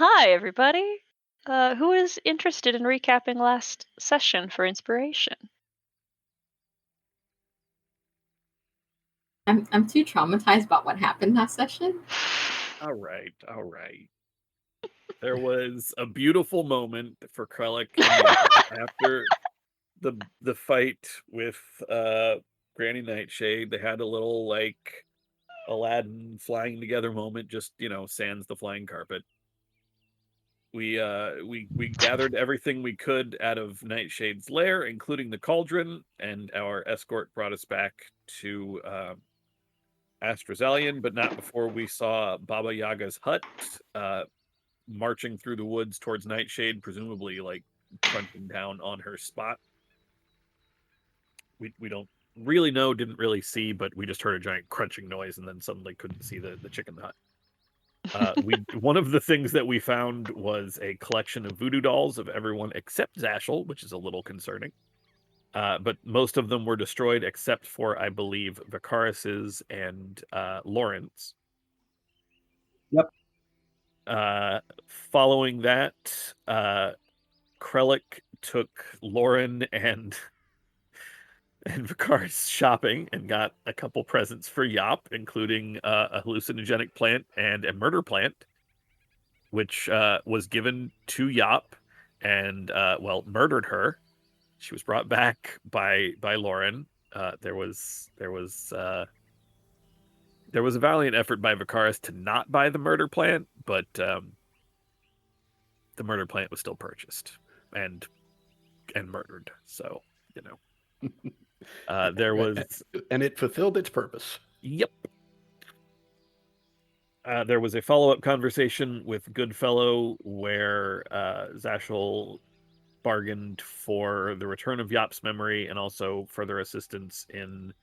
Hi, everybody. Who is interested in recapping last session for inspiration? I'm too traumatized about what happened last session. All right, all right. There was a beautiful moment for Krellick and Yap after the fight with Granny Nightshade. They had a little like Aladdin flying together moment, just sans the flying carpet. We gathered everything we could out of Nightshade's lair, including the cauldron, and our escort brought us back to Astrazalian, but not before we saw Baba Yaga's hut. Marching through the woods towards Nightshade, presumably like crunching down on her spot. We don't really know, didn't really see, but we just heard a giant crunching noise and then suddenly couldn't see the chicken hut. We One of the things that we found was a collection of voodoo dolls of everyone except Zashel, which is a little concerning. But most of them were destroyed except for, I believe, Vicaris's and Lawrence. Yep. Following that, Krellick took Lauren and Vicaris shopping and got a couple presents for Yop, including a hallucinogenic plant and a murder plant, which was given to Yop and murdered her. She was brought back by Lauren. There was a valiant effort by Vicaris to not buy the murder plant, but the murder plant was still purchased and murdered. So, there was, and it fulfilled its purpose. Yep. There was a follow-up conversation with Goodfellow where Zashel bargained for the return of Yop's memory and also further assistance in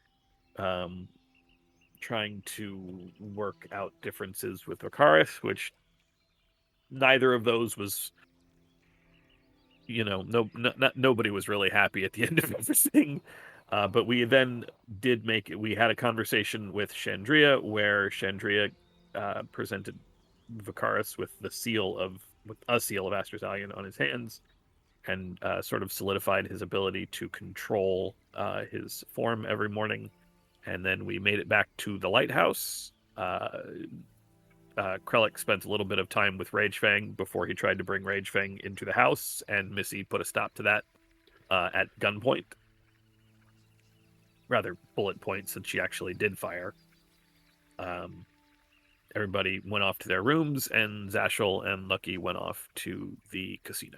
trying to work out differences with Vicaris, which neither of those was, nobody was really happy at the end of everything. But we then we had a conversation with Chandria where Chandria presented Vicaris with a seal of Astrazalian on his hands and sort of solidified his ability to control his form every morning. And then we made it back to the lighthouse. Krellick spent a little bit of time with Ragefang before he tried to bring Ragefang into the house, and Missy put a stop to that at gunpoint. Rather, bullet point, since she actually did fire. Everybody went off to their rooms, and Zashel and Lucky went off to the casino.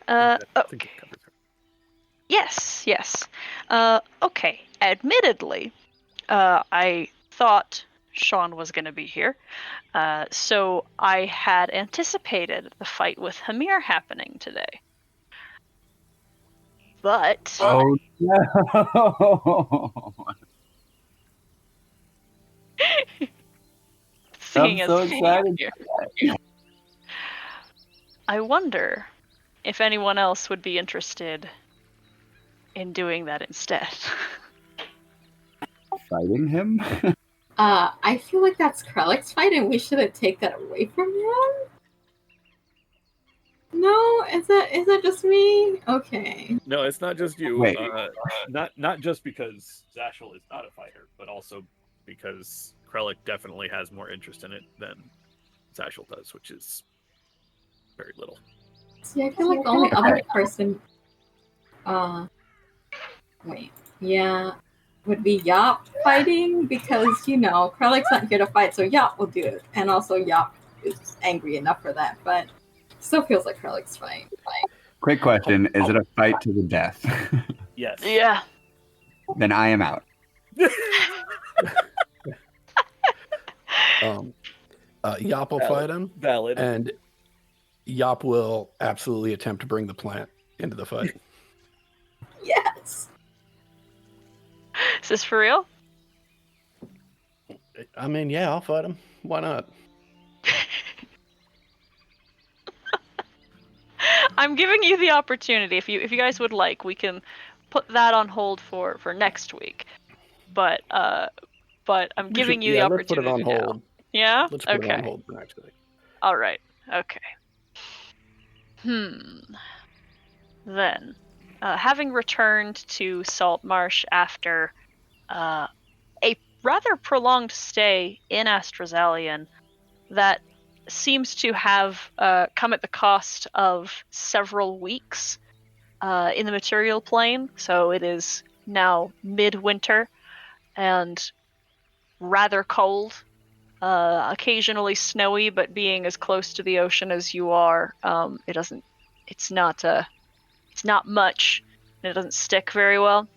Okay. Yes. Okay. Admittedly, I thought Sean was going to be here, so I had anticipated the fight with Hamir happening today. But oh no! I'm so excited. I wonder if anyone else would be interested in doing that instead. Fighting him? I feel like that's Krellick's fight, and we shouldn't take that away from him. No, is that just me? Okay. No, it's not just you. Wait. Not just because Zashel is not a fighter, but also because Krellick definitely has more interest in it than Zashel does, which is very little. See, I feel like the only other person would be Yop fighting, because Krellick's not here to fight, so Yop will do it. And also Yop is angry enough for that, but still feels like Krellick's fight. Quick question, is it a fight to the death? Yes. Yeah. Then I am out. Yop will fight him. Valid. And Yop will absolutely attempt to bring the plant into the fight. Yes. Is this for real? I mean, yeah, I'll fight him. Why not? I'm giving you the opportunity. If you guys would like, we can put that on hold for next week. But but I'm giving you the let's put opportunity it on now. hold. Yeah? Let's put it on Okay. hold for next week. All right. Okay. Then, having returned to Salt Marsh after a rather prolonged stay in Astrazalian that seems to have come at the cost of several weeks in the material plane, so it is now midwinter and rather cold, occasionally snowy, but being as close to the ocean as you are, it's not much, and it doesn't stick very well.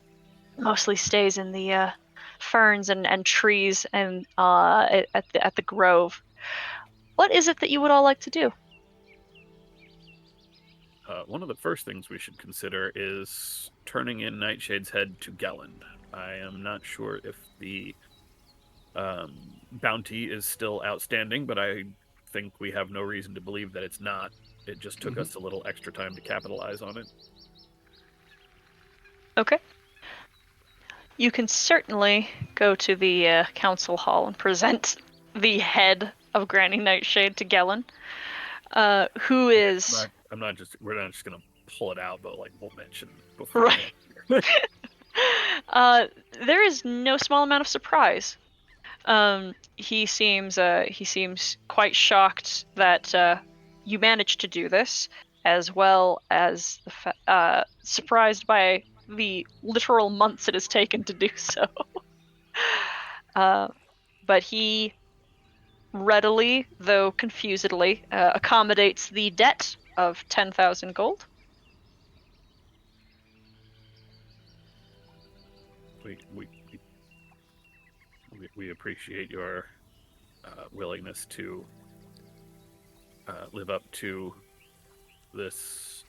Mostly stays in the ferns and trees and at the grove. What is it that you would all like to do? One of the first things we should consider is turning in Nightshade's head to Gelland. I am not sure if the bounty is still outstanding, but I think we have no reason to believe that it's not. It just took us a little extra time to capitalize on it. Okay. You can certainly go to the council hall and present the head of Granny Nightshade to Gellan, who is... We're not just going to pull it out, but like we'll mention before. Right. There is no small amount of surprise. He seems quite shocked that you managed to do this, as well as surprised by the literal months it has taken to do so. But he readily, though confusedly, accommodates the debt of 10,000 gold. We appreciate your willingness to live up to this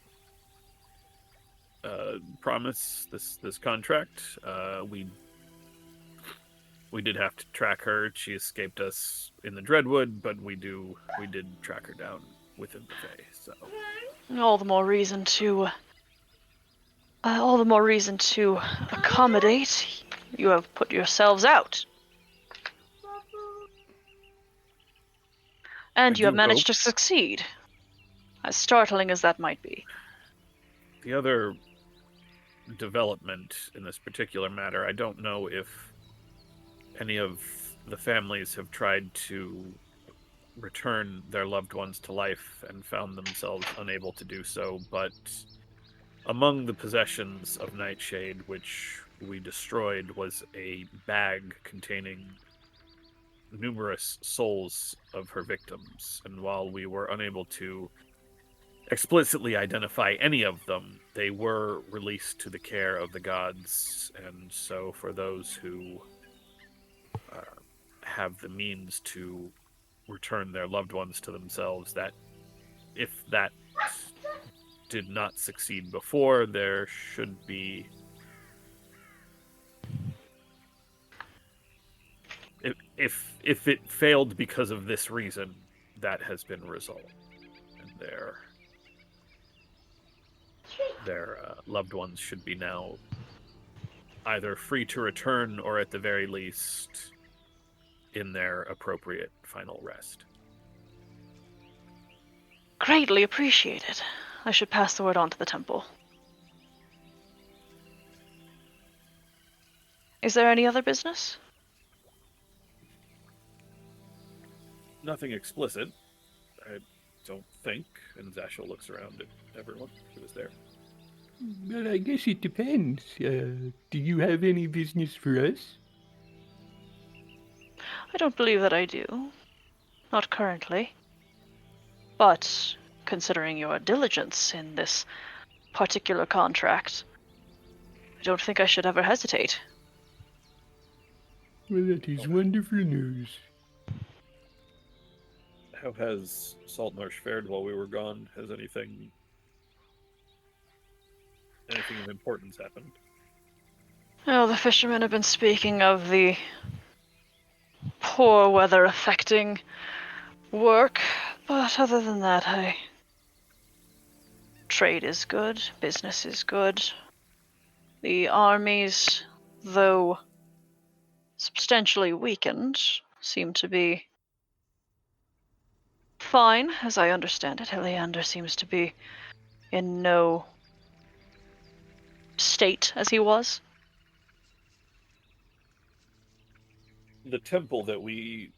promise, this contract. We did have to track her. She escaped us in the Dreadwood, but we did track her down within the Fae. So all the more reason to accommodate. You have put yourselves out. And you have managed to succeed, as startling as that might be. The other development in this particular matter, I don't know if any of the families have tried to return their loved ones to life and found themselves unable to do so, but among the possessions of Nightshade, which we destroyed, was a bag containing numerous souls of her victims, and while we were unable to explicitly identify any of them, they were released to the care of the gods, and so for those who have the means to return their loved ones to themselves, that if that did not succeed before, there should be... If it failed because of this reason, that has been resolved, and their loved ones should be now either free to return or at the very least in their appropriate final rest. Greatly appreciated. I should pass the word on to the temple. Is there any other business? Nothing explicit, I don't think. And Zashel looks around at everyone who was there. Well, I guess it depends. Do you have any business for us? I don't believe that I do. Not currently. But, considering your diligence in this particular contract, I don't think I should ever hesitate. Well, that is wonderful news. How has Saltmarsh fared while we were gone? Has anything of importance happened? Oh, the fishermen have been speaking of the poor weather affecting work, but other than that, trade is good, business is good. The armies, though substantially weakened, seem to be fine, as I understand it. Heliander seems to be in no state as he was. The temple that we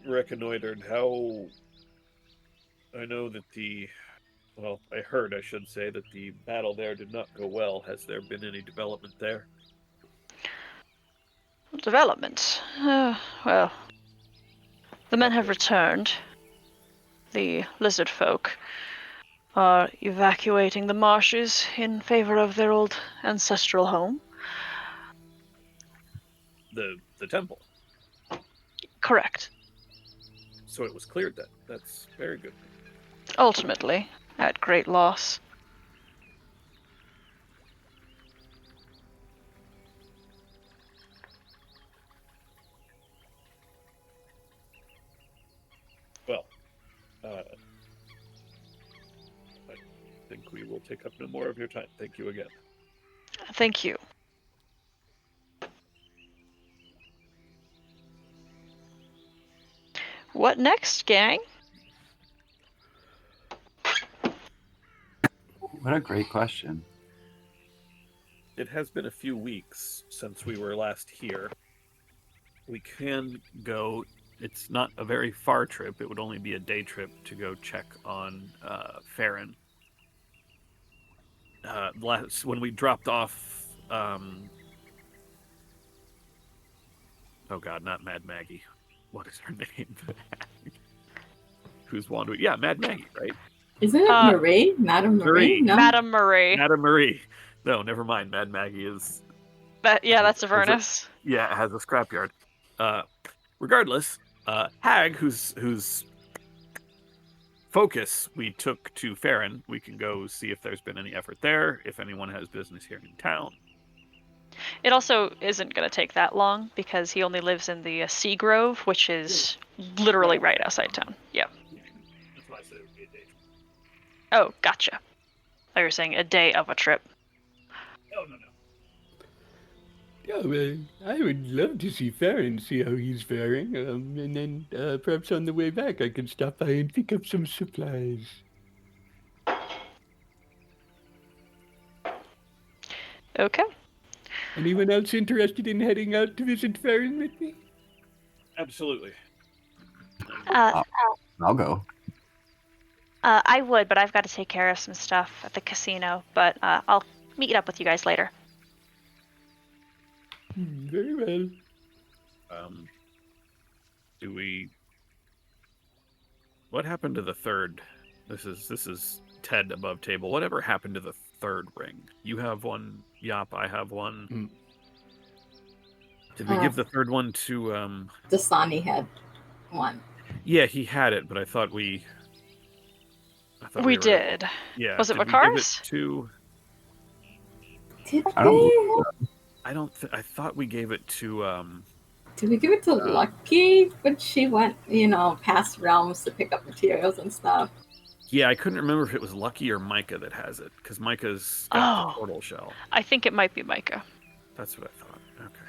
reconnoitered, how... I know that I heard, I should say, that the battle there did not go well. Has there been any development there? Development. Well, the men have returned. The lizard folk are evacuating the marshes in favor of their old ancestral home. The temple. Correct. So it was cleared then. That's very good. Ultimately, at great loss. Well, I think we will take up no more of your time. Thank you again. Thank you. What next, gang? What a great question. It has been a few weeks since we were last here. We can go. It's not a very far trip. It would only be a day trip to go check on Farron. When we dropped off... oh god, not Mad Maggie. What is her name? Who's wandering? Yeah, Mad Maggie, right? Isn't it Marie? Madame Marie? Marie. No? Madame Marie. Madame Marie. No, never mind. Mad Maggie is... That's Avernus. Yeah, it has a scrapyard. Regardless, Hag, whose focus we took to Farron, we can go see if there's been any effort there, if anyone has business here in town. It also isn't going to take that long because he only lives in the Sea Grove, which is literally right outside town. Yeah. That's why I said it would be a day. Oh, gotcha. I thought you were saying a day of a trip. No, no, no. Yeah, well, I would love to see Farron, see how he's faring, and then perhaps on the way back I can stop by and pick up some supplies. Okay. Anyone else interested in heading out to visit Farron with me? Absolutely. I'll go. I would, but I've got to take care of some stuff at the casino. But I'll meet up with you guys later. Very well. Do we... What happened to the third? This is Ted above table. Whatever happened to the third ring? You have one, Yop, I have one. Did we give the third one to... Dasani had one. Yeah, he had it, but I thought we We did. Yeah. Was it did we give Vakaris? it to... Did I don't we? I thought we gave it to... Did we give it to Lucky? But she went, past realms to pick up materials and stuff. Yeah, I couldn't remember if it was Lucky or Micah that has it, because Micah's got the portal shell. I think it might be Micah. That's what I thought. Okay.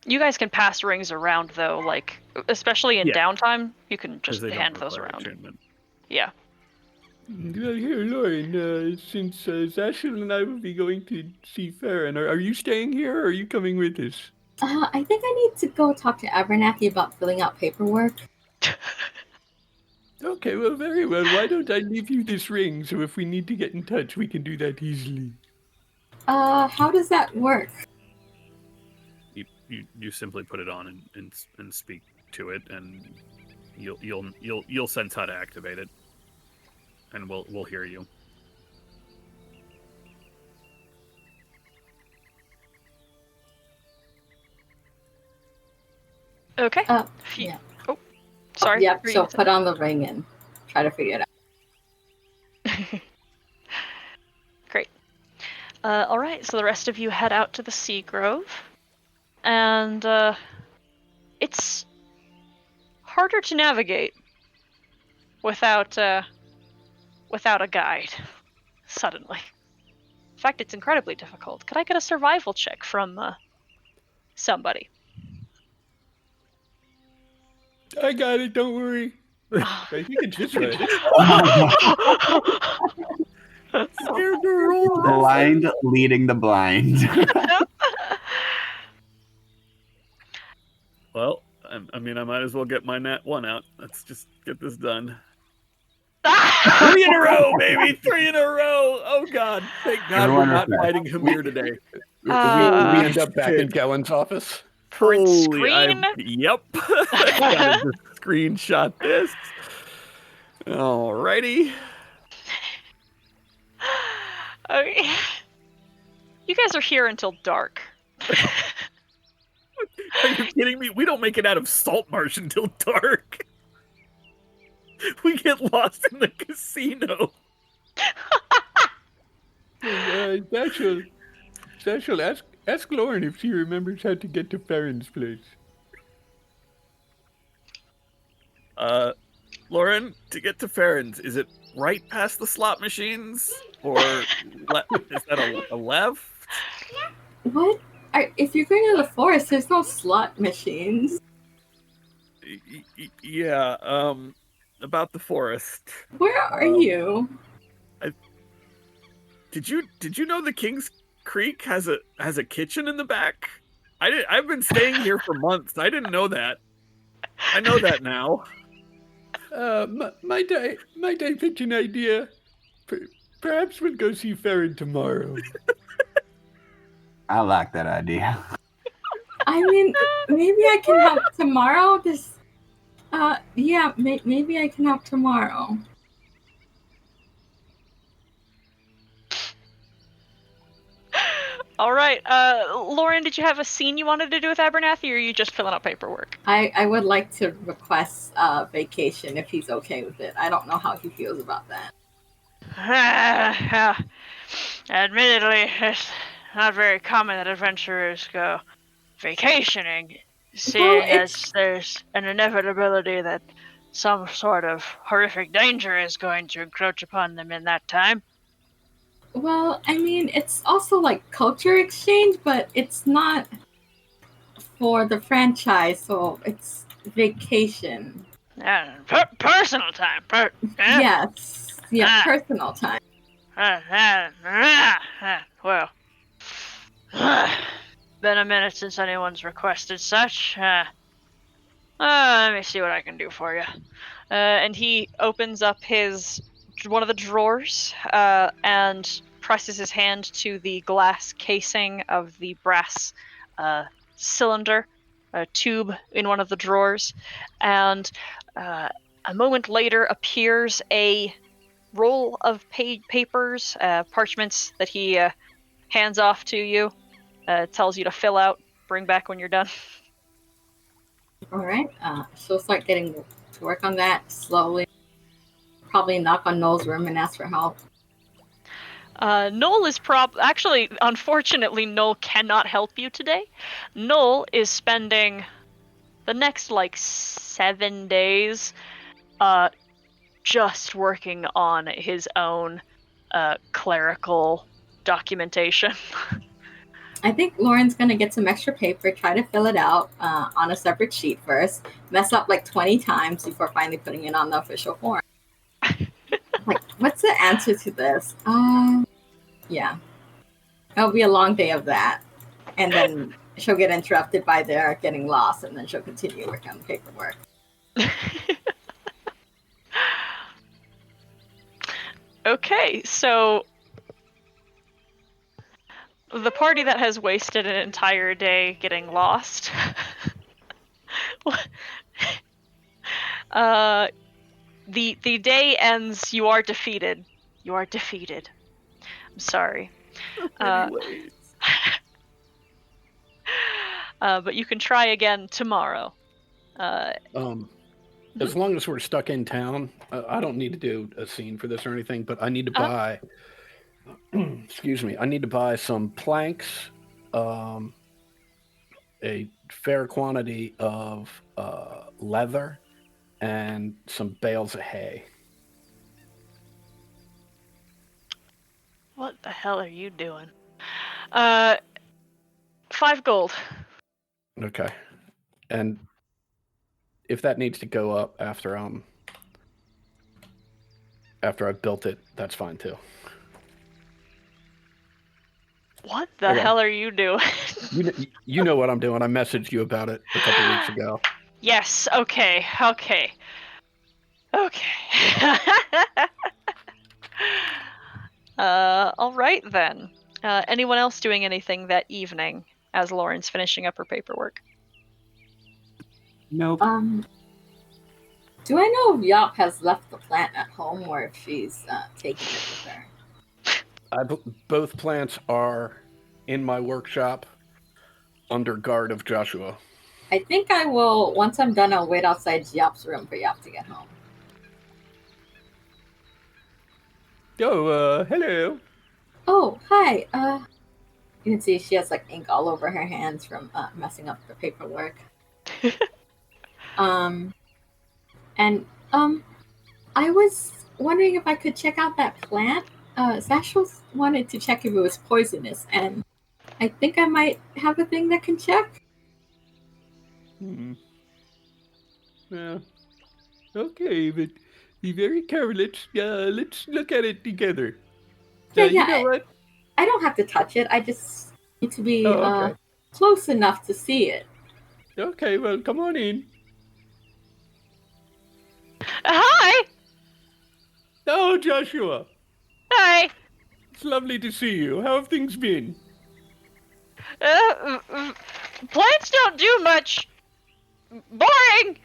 You guys can pass rings around, though, like, especially in Yeah. downtime, you can 'Cause just they don't hand those require around. attunement. Yeah. Well, here, Lauren, since Zashel and I will be going to see Farron, are you staying here or are you coming with us? I think I need to go talk to Abernathy about filling out paperwork. Okay, well, very well. Why don't I leave you this ring, so if we need to get in touch, we can do that easily. How does that work? You simply put it on and speak to it, and you'll sense how to activate it, and we'll hear you. Okay. Yeah. Oh, sorry. Yep, Were you so gonna say- put on the ring and try to figure it out. Great. All right, so the rest of you head out to the Sea Grove, and it's harder to navigate without a guide. Suddenly, fact, it's incredibly difficult. Could I get a survival check from somebody? I got it. Don't worry. I think it's this way. Scared to roll. Blind leading the blind. Well, I mean, I might as well get my nat 1 out. Let's just get this done. 3 in a row, baby! 3 in a row! Oh, God. Thank God we're not fighting Hamir today. We end up back in Kellen's office. Print Holy, screen? Yep. I gotta just screenshot this. Alrighty. Okay. You guys are here until dark. Are you kidding me? We don't make it out of Saltmarsh until dark. We get lost in the casino. Satchel, ask Lauren if she remembers how to get to Farron's place. Lauren, to get to Farron's, is it right past the slot machines? Or is that a left? What? If you're going to the forest, there's no slot machines. Yeah, about the forest. Where are you? Did you know the King's Creek has a kitchen in the back? I've been staying here for months. I didn't know that. I know that now. Might I pitch an idea? Perhaps we'll go see Farron tomorrow. I like that idea. I mean, maybe I can help tomorrow. Yeah, maybe I can help tomorrow. All right. Lauren, did you have a scene you wanted to do with Abernathy, or are you just filling out paperwork? I would like to request a vacation if he's okay with it. I don't know how he feels about that. Admittedly, it's not very common that adventurers go vacationing, seeing as there's an inevitability that some sort of horrific danger is going to encroach upon them in that time. Well, I mean, it's also like culture exchange, but it's not for the franchise, so it's vacation. Personal time. Yes. Yeah, personal time. Well, been a minute since anyone's requested such. Let me see what I can do for you. And he opens up one of the drawers and presses his hand to the glass casing of the brass cylinder, tube in one of the drawers, and a moment later appears a roll of papers, parchments that he hands off to you, tells you to fill out, bring back when you're done. All right, she'll start getting to work on that slowly. Probably knock on Noel's room and ask for help. Noel is actually, unfortunately, Noel cannot help you today. Noel is spending the next, 7 days just working on his own clerical documentation. I think Lauren's going to get some extra paper, try to fill it out on a separate sheet first, mess up 20 times before finally putting it on the official form. What's the answer to this? Yeah. It'll be a long day of that. And then she'll get interrupted by their getting lost, and then she'll continue working on the paperwork. Okay, so the party that has wasted an entire day getting lost. The day ends. You are defeated. You are defeated. I'm sorry. But you can try again tomorrow. As long as we're stuck in town, I don't need to do a scene for this or anything, but I need to buy, excuse me, I need to buy some planks, a fair quantity of leather, and some bales of hay. What the hell are you doing? 5 gold. Okay. And if that needs to go up after I've built it, that's fine too. What the Okay. hell are you doing? You know what I'm doing. I messaged you about it a couple weeks ago. Yes, okay. All right then. Anyone else doing anything that evening as Lauren's finishing up her paperwork? Nope. Do I know if Yop has left the plant at home or if she's taking it with her? Both plants are in my workshop under guard of Joshua. I think I will, once I'm done, I'll wait outside Yop's room for Yop to get home. Oh, hello. Oh, hi. You can see she has like ink all over her hands from messing up the paperwork. I was wondering if I could check out that plant. Zashos wanted to check if it was poisonous, and I think I might have a thing that can check. Well, okay, but be very careful. Let's look at it together. Yeah, You know what? I don't have to touch it. I just need to be Okay. close enough to see it. Okay, well, come on in. Hi! Oh, Joshua, Hi! it's lovely to see you. How have things been? Plants don't do much. Boring!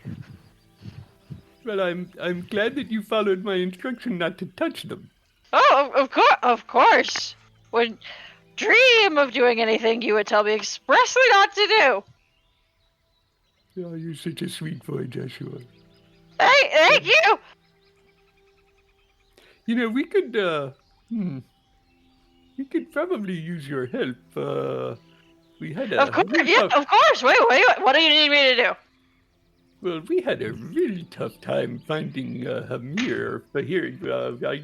Well, I'm glad that you followed my instruction not to touch them. Oh, of course. Would dream of doing anything you would tell me expressly not to do. Oh, you're such a sweet boy, Joshua. Hey, thank you! You know, we could probably use your help. We had a Of course, real yeah, tough- of course. Wait, what do you need me to do? Well, we had a really tough time finding Hamir. But here,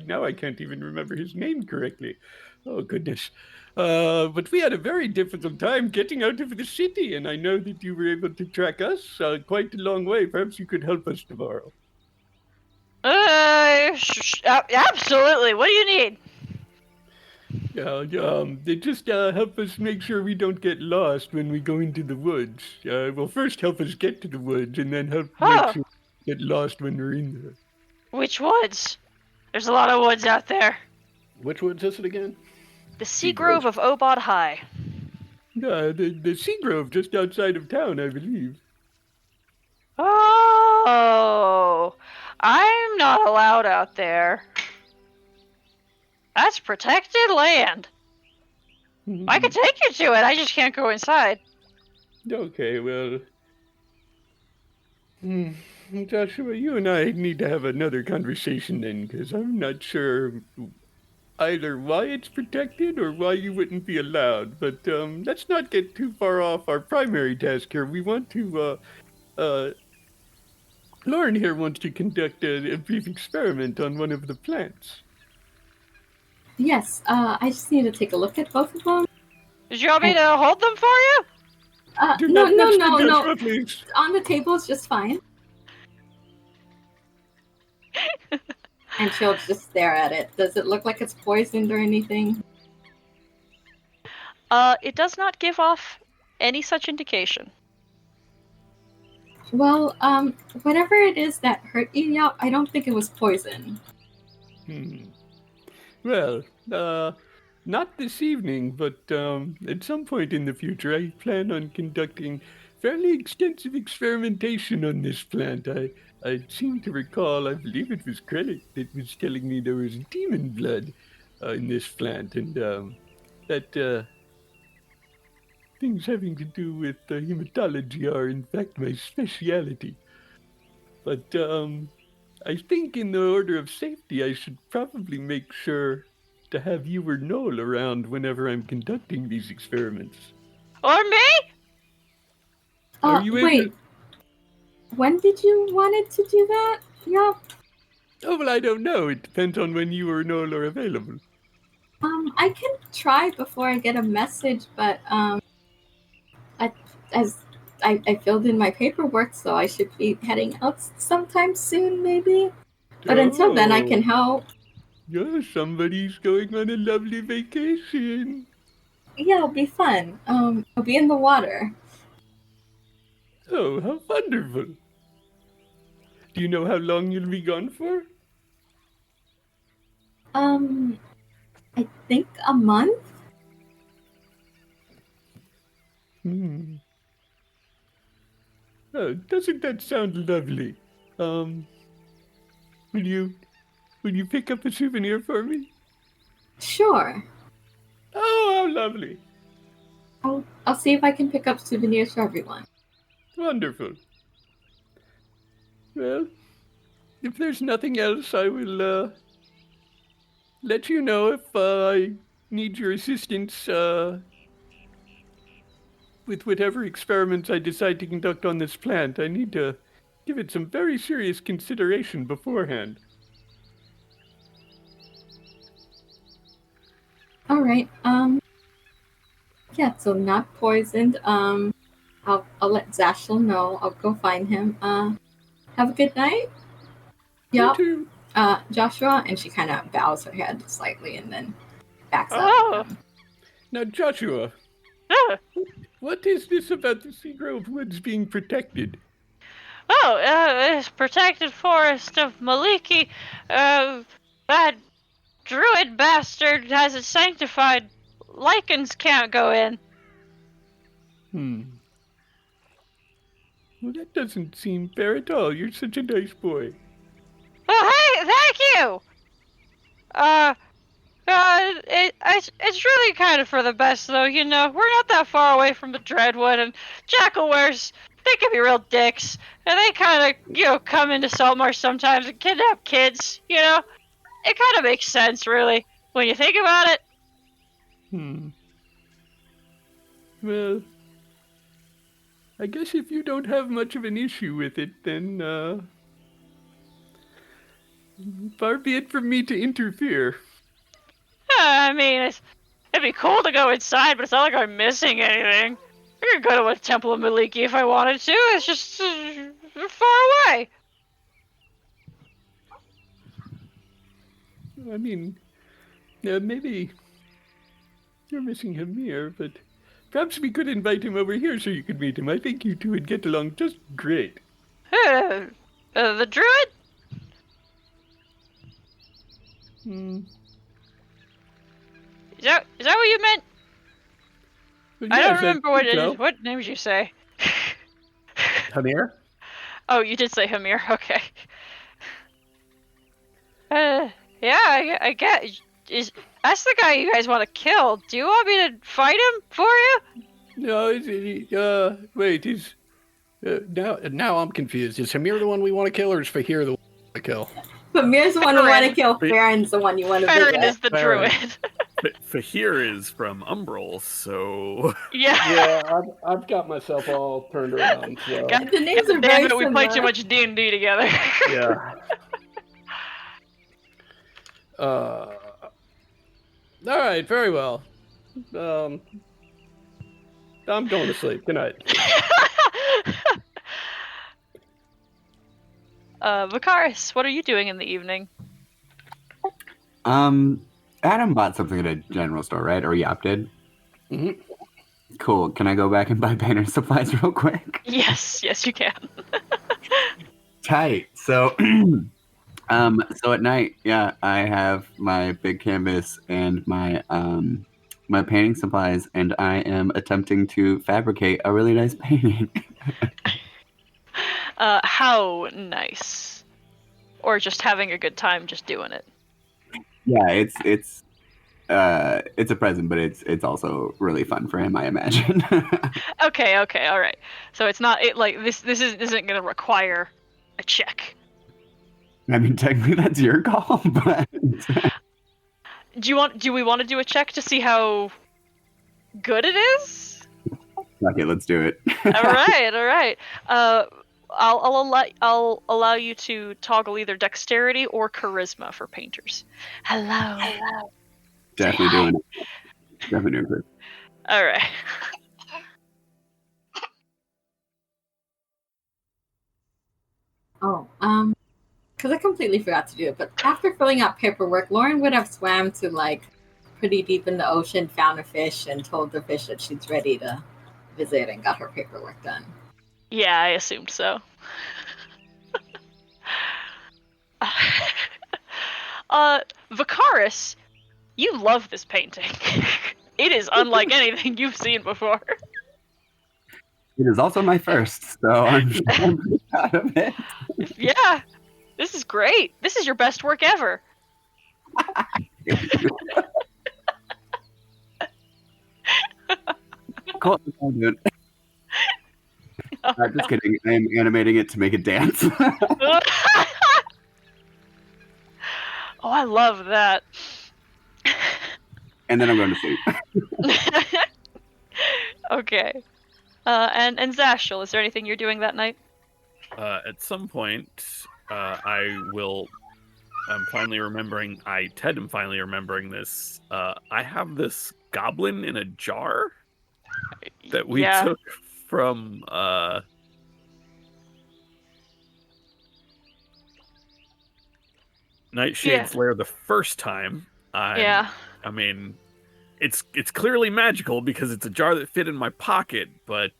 now I can't even remember his name correctly. Oh, goodness. But we had a very difficult time getting out of the city, and I know that you were able to track us quite a long way. Perhaps you could help us tomorrow. Absolutely. What do you need? They just help us make sure we don't get lost when we go into the woods. Well, first help us get to the woods, and then help make sure we get lost when we're in there. Which woods? There's a lot of woods out there. Which woods is it again? The Sea Grove of Obod High. The Sea Grove just outside of town, I believe. Oh, I'm not allowed out there. That's protected land. I could take you to it, I just can't go inside. Okay, well... Joshua, you and I need to have another conversation then, because I'm not sure either why it's protected or why you wouldn't be allowed. But let's not get too far off our primary task here. We want to... Lauren here wants to conduct a brief experiment on one of the plants. Yes, I just need to take a look at both of them. Did you want me to hold them for you? Do No, not touch them, no. Joshua, please. On the table is just fine. And she'll just stare at it. Does it look like it's poisoned or anything? It does not give off any such indication. Well, whatever it is that hurt you, I don't think it was poison. Well, not this evening, but at some point in the future, I plan on conducting fairly extensive experimentation on this plant. I seem to recall, I believe it was Credit that was telling me there was demon blood in this plant, and that things having to do with hematology are in fact my speciality. But I think in the order of safety, I should probably make sure to have you or Noel around whenever I'm conducting these experiments. Or me? Are you able- Wait. When did you wanted to do that? Yeah. Oh, well, I don't know. It depends on when you or Noel are available. I can try before I get a message, but I filled in my paperwork, so I should be heading out sometime soon, maybe. But until then, I can help. Yeah, somebody's going on a lovely vacation. Yeah, it'll be fun. I'll be in the water. Oh, how wonderful. Do you know how long you'll be gone for? I think a month. Oh, doesn't that sound lovely? Will you pick up a souvenir for me? Sure. Oh, how lovely. I'll see if I can pick up souvenirs for everyone. Wonderful. Well, if there's nothing else, I will let you know if I need your assistance with whatever experiments I decide to conduct on this plant. I need to give it some very serious consideration beforehand. All right. Yeah. So not poisoned. I'll let Zashel know. I'll go find him. Have a good night. You Yup. too. Joshua, and she kind of bows her head slightly and then backs Oh. up. Now, Joshua, Ah. what is this about the Seagrove Woods being protected? This protected forest of Maliki. That druid bastard has it sanctified. Lycans can't go in. Well, that doesn't seem fair at all. You're such a nice boy. Oh, hey, thank you! It's really kind of for the best, though, you know. We're not that far away from the Dreadwood, and Jackalwares, they can be real dicks. And they kind of, come into Saltmarsh sometimes and kidnap kids, you know? It kind of makes sense, really, when you think about it. Well, I guess if you don't have much of an issue with it, then, far be it from me to interfere. I mean, it'd be cool to go inside, but it's not like I'm missing anything. I could go to a Temple of Maliki if I wanted to. It's just far away. I mean, maybe you're missing Hamir, but perhaps we could invite him over here so you could meet him. I think you two would get along just great. The druid? Is that what you meant? But I yes, don't remember what think it so. is. What name did you say? Hamir? Oh, you did say Hamir. Okay. Yeah, I get. That's the guy you guys want to kill. Do you want me to fight him for you? No, wait, he's... Now I'm confused. Is Hamir the one we want to kill, or is Fahir the one we want to kill? But Mir's the one we want to Farron. kill. Farron's the one you want to Farron visit. is the Farron. druid. Fahir is from Umbral, so Yeah. Yeah, I've got myself all turned around. So. God The names are damn very it, we play too similar. much D&D together. Yeah. All right, very well. I'm going to sleep. Good night. Vicaris, what are you doing in the evening? Adam bought something at a general store, right? Or Yop did? Mhm. Cool. Can I go back and buy banner supplies real quick? Yes, you can. Tight. So, so at night, yeah, I have my big canvas and my my painting supplies, and I am attempting to fabricate a really nice painting. How nice. Or just having a good time just doing it. Yeah, it's a present, but it's also really fun for him, I imagine. Okay, all right. So it's not this isn't gonna require a check. I mean, technically that's your call, but Do we want to do a check to see how good it is? okay, let's do it. All right. I'll allow you to toggle either dexterity or charisma for painters. Hello. Definitely doing it. Definitely doing it. All right. Oh, because I completely forgot to do it. But after filling out paperwork, Lauren would have swam to like pretty deep in the ocean, found a fish, and told the fish that she's ready to visit and got her paperwork done. Yeah, I assumed so. Vicaris, you love this painting. It is unlike anything you've seen before. It is also my first, so I'm pretty proud of it. Yeah, this is great. This is your best work ever. Cool. Dude. Just kidding. I am animating it to make it dance. Oh, I love that. And then I'm going to sleep. Okay. And Zashel, is there anything you're doing that night? At some point, I'm finally remembering. Ted am finally remembering this. I have this goblin in a jar that we took from Nightshade's lair the first time. I mean, it's clearly magical because it's a jar that fit in my pocket, but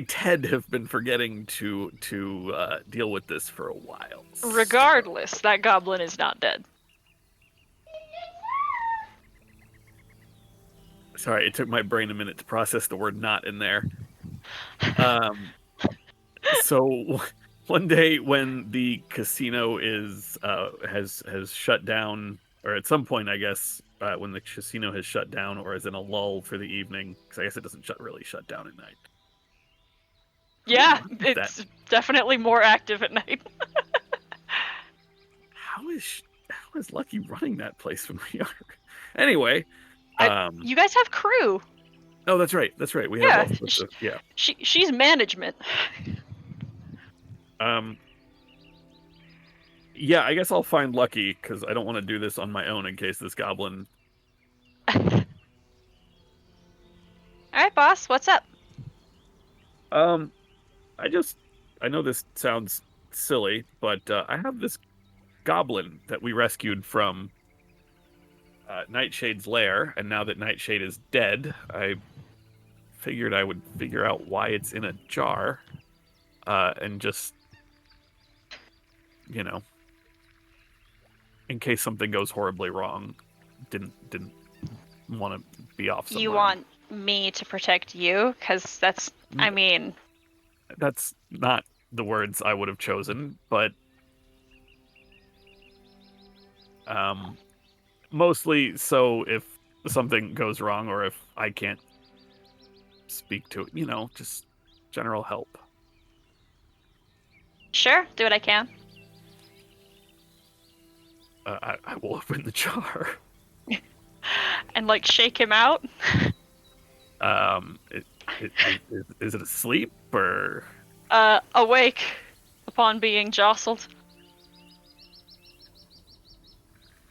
Ted have been forgetting to deal with this for a while. Regardless, that goblin is not dead. Sorry, it took my brain a minute to process the word "not" in there. So one day when the casino has shut down, or at some point, I guess, when the casino has shut down or is in a lull for the evening, because I guess it doesn't really shut down at night. Yeah, it's definitely more active at night. How is Lucky running that place when we are? Anyway, you guys have crew. Oh, that's right. We have all sorts of, She's management. Yeah, I guess I'll find Lucky because I don't want to do this on my own in case this goblin. All right, boss. What's up? I know this sounds silly, but I have this goblin that we rescued from Nightshade's lair, and now that Nightshade is dead, I figured I would figure out why it's in a jar, and just, in case something goes horribly wrong, didn't want to be off somewhere. You want me to protect you? Because that's, That's not the words I would have chosen, but mostly so if something goes wrong or if I can't speak to it, just general help. Sure, do what I can. I will open the jar. And, shake him out? Is it asleep or? Awake upon being jostled.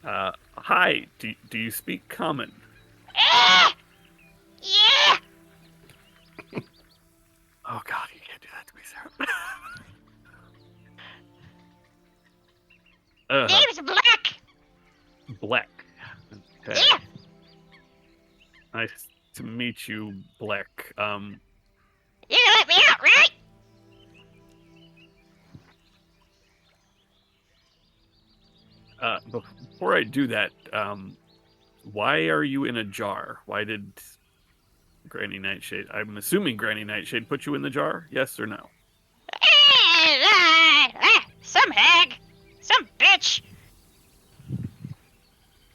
Hi. Do you speak common? Yeah. Oh God, you can't do that to me, Sarah. Name's Black. Black. Okay. Yeah. Nice to meet you, Black. You're gonna let me out, right? Before I do that, why are you in a jar? Why did Granny Nightshade? I'm assuming Granny Nightshade put you in the jar. Yes or no? Some hag, some bitch.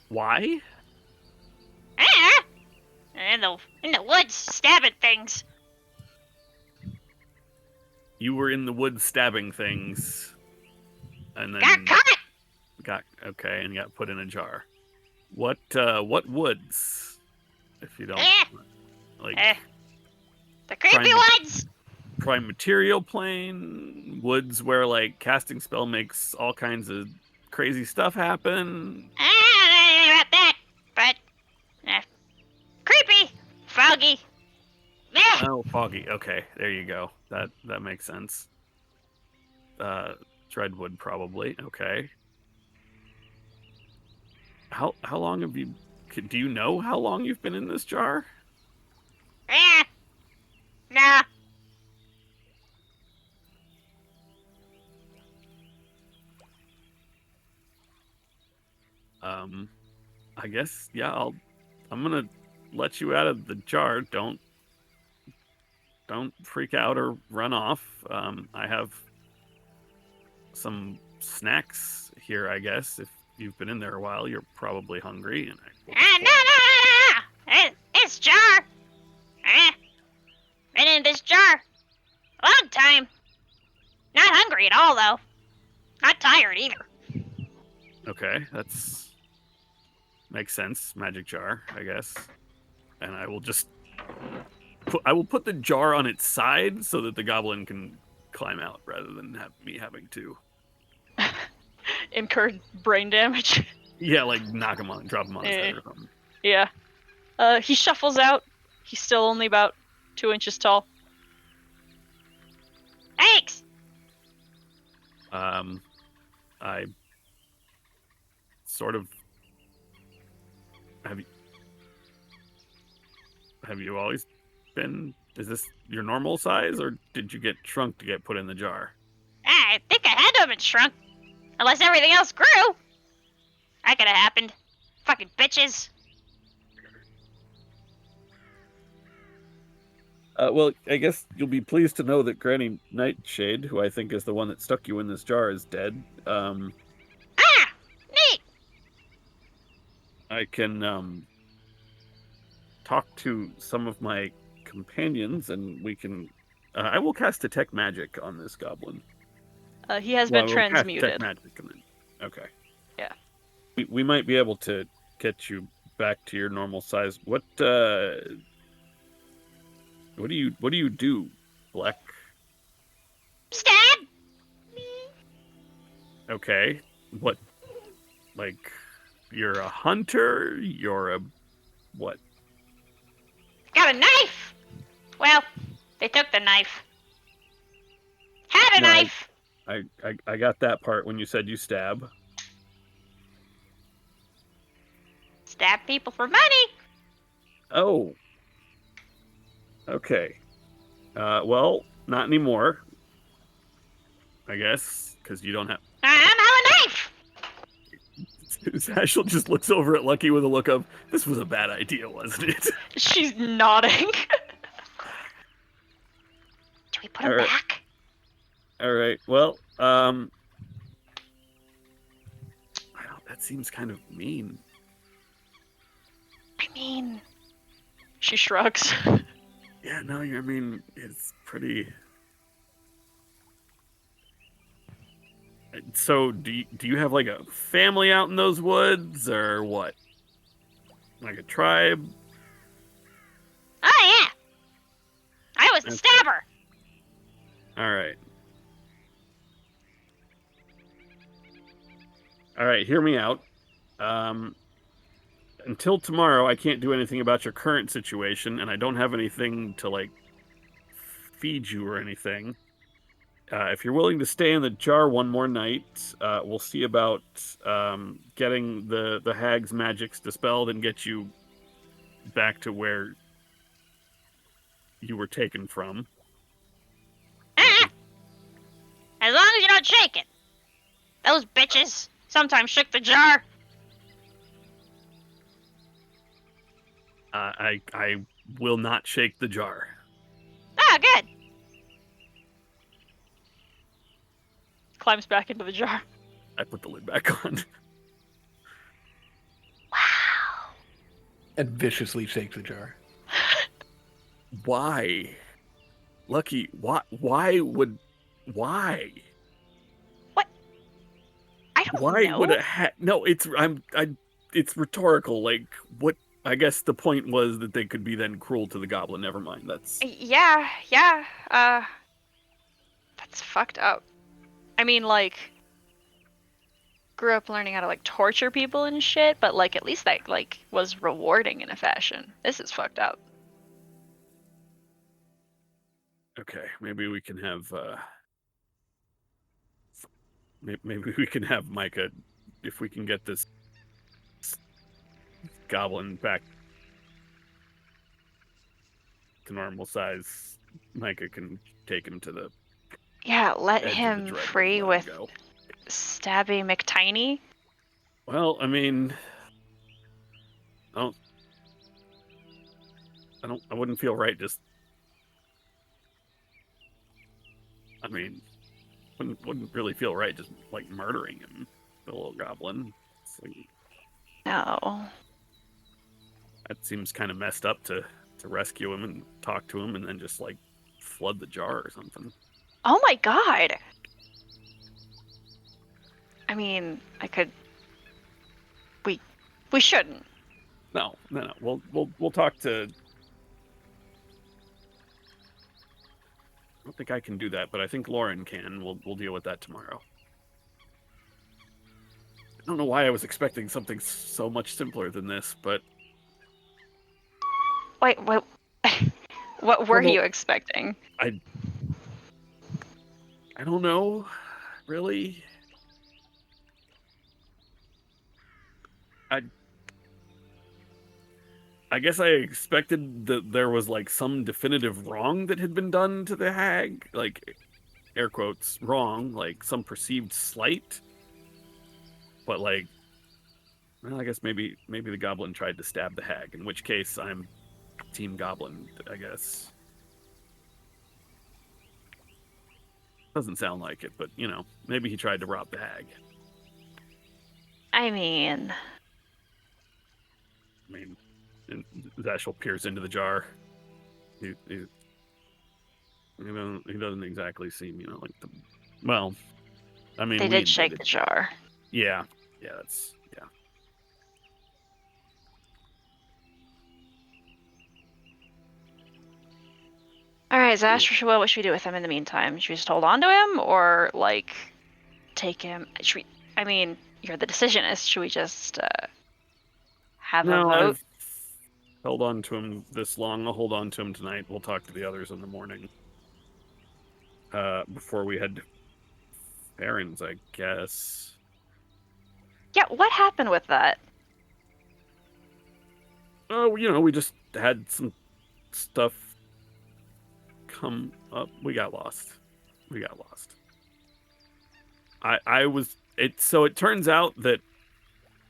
Why? In the woods, stabbing things. You were in the woods stabbing things, and then Got caught. And got put in a jar. What woods? If you don't the creepy woods. Prime material plane, woods where casting spell makes all kinds of crazy stuff happen. About that. foggy. Meh. Oh, foggy. Okay, there you go. That makes sense. Dreadwood probably. Okay. How long have you? Do you know how long you've been in this jar? Nah. I guess I'm gonna let you out of the jar. Don't freak out or run off. I have some snacks here, I guess. If you've been in there a while, you're probably hungry. And No. This jar. Been in this jar a long time. Not hungry at all, though. Not tired either. Okay, that's makes sense. Magic jar, I guess. And I will just put the jar on its side so that the goblin can climb out rather than me having to Incur brain damage. Yeah, like drop him on his head or something. Yeah. He shuffles out. He's still only about 2 inches tall. Thanks. I sort of have you always been? Is this your normal size, or did you get shrunk to get put in the jar? I think I had to have been shrunk. Unless everything else grew. That could have happened. Fucking bitches. Well, I guess you'll be pleased to know that Granny Nightshade, who I think is the one that stuck you in this jar, is dead. Neat. I can talk to some of my companions, and we can. I will cast Detect Magic on this goblin. He has Well, been I will cast transmuted. Detect Magic and then- Okay. Yeah. We might be able to get you back to your normal size. What do you do, Black? Stab. Okay. What? Like, you're a hunter? You're a what? Got a knife. Well, they took the knife. Had a No, knife. I got that part when you said you stab. Stab people for money. Oh. Okay. Well, not anymore. I guess, because you don't have. I have a knife. Zashel just looks over at Lucky with a look of, this was a bad idea, wasn't it? She's nodding. Do we put him Alright. back? All right. Well, wow, that seems kind of mean. I mean, She shrugs. Yeah, no, I mean, it's pretty. So, do you have like a family out in those woods, or what? Like a tribe? oh yeah. I was the Okay. stabber. All right. All right, hear me out. Until tomorrow, I can't do anything about your current situation, and I don't have anything to, like, feed you or anything. If you're willing to stay in the jar one more night, we'll see about getting the hag's magics dispelled and get you back to where you were taken from. As long as you don't shake it. Those bitches sometimes shook the jar. I will not shake the jar. Oh, good. Climbs back into the jar. I put the lid back on. Wow. And viciously shakes the jar. Why? Lucky, why why? I don't Why know. would a no, it's rhetorical. Like, what? I guess the point was that they could be then cruel to the goblin. Never mind. That's Yeah. That's fucked up. I mean, like, grew up learning how to, like, torture people and shit, but, like, at least that, like, was rewarding in a fashion. This is fucked up. Okay, maybe we can have maybe we can have Micah, if we can get this goblin back to normal size. Micah can take him to the Yeah, let edge of the him Dreadwood and free let him with go. Stabby McTiny. Well, I mean, I wouldn't feel right just. I mean, wouldn't really feel right just like murdering him, the little goblin. It's like, No. that seems kind of messed up to rescue him and talk to him and then just like flood the jar or something. Oh my god! I mean, I could. We shouldn't. No. We'll talk to. I don't think I can do that, but I think Lauren can. We'll deal with that tomorrow. I don't know why I was expecting something so much simpler than this, but Wait, what? What were Well, you expecting? I don't know, really. I guess I expected that there was like some definitive wrong that had been done to the hag, like air quotes wrong, like some perceived slight. But like, well, I guess maybe the goblin tried to stab the hag, in which case I'm Team Goblin, I guess. Doesn't sound like it, but you know, maybe he tried to rob the hag. I mean, And Zashel peers into the jar. He doesn't exactly seem, like the. Well, I mean, they we did shake the invaded. jar. Yeah, yeah. All right, Zash, what should we do with him in the meantime? Should we just hold on to him, or like take him? Should we? I mean, you're the decisionist. Should we just have a No, vote? I've held on to him this long. I'll hold on to him tonight. We'll talk to the others in the morning. Before we head to Farron's, I guess. Yeah, what happened with that? Oh, we just had some stuff come up. We got lost. I was it. So it turns out that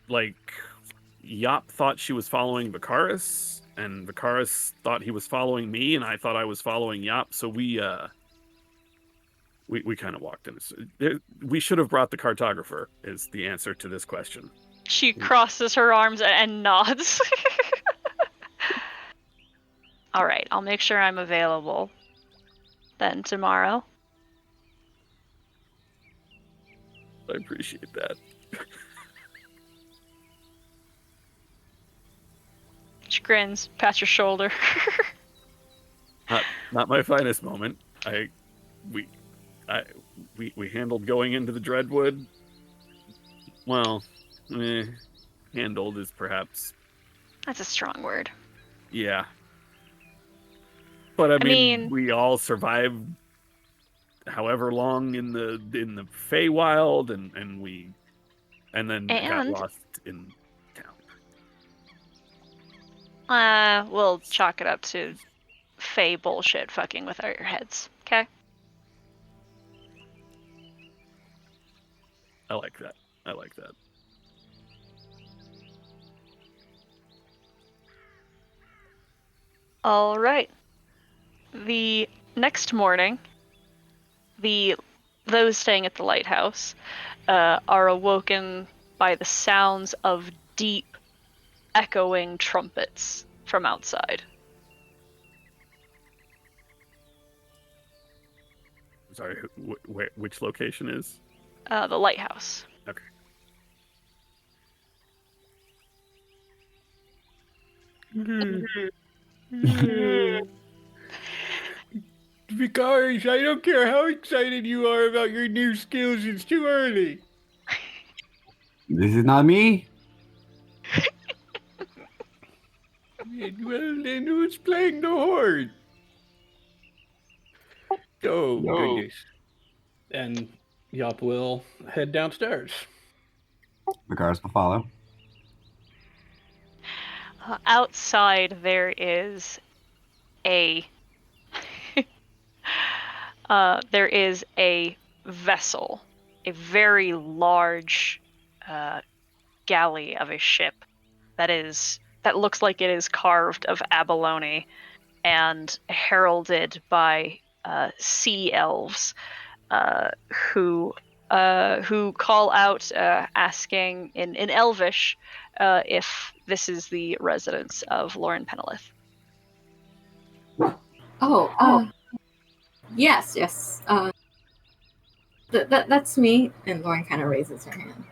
like Yop thought she was following Vicaris, and Vicaris thought he was following me, and I thought I was following Yop. So we kind of walked in. We should have brought the cartographer. Is the answer to this question? She crosses her arms and nods. All right, I'll make sure I'm available then tomorrow. I appreciate that. She grins, pats your shoulder. Not my finest moment. We handled going into the Dreadwood. Well, handled is perhaps. That's a strong word. Yeah. But I mean, we all survived however long in the Feywild, and then got lost in town. We'll chalk it up to Fey bullshit fucking with our heads, okay? I like that. All right. The next morning, those staying at the lighthouse are awoken by the sounds of deep, echoing trumpets from outside. Sorry, which location is? The lighthouse. Okay. Vicaris, I don't care how excited you are about your new skills, it's too early. This is not me. Well, then who's playing the horde? Oh, goodness. And Yop will head downstairs. Vigars will follow. Outside there is a there is a vessel, a very large galley of a ship that looks like it is carved of abalone and heralded by sea elves who call out asking in Elvish if this is the residence of Lauren Penelith. Yes. That's me. And Lauren kind of raises her hand.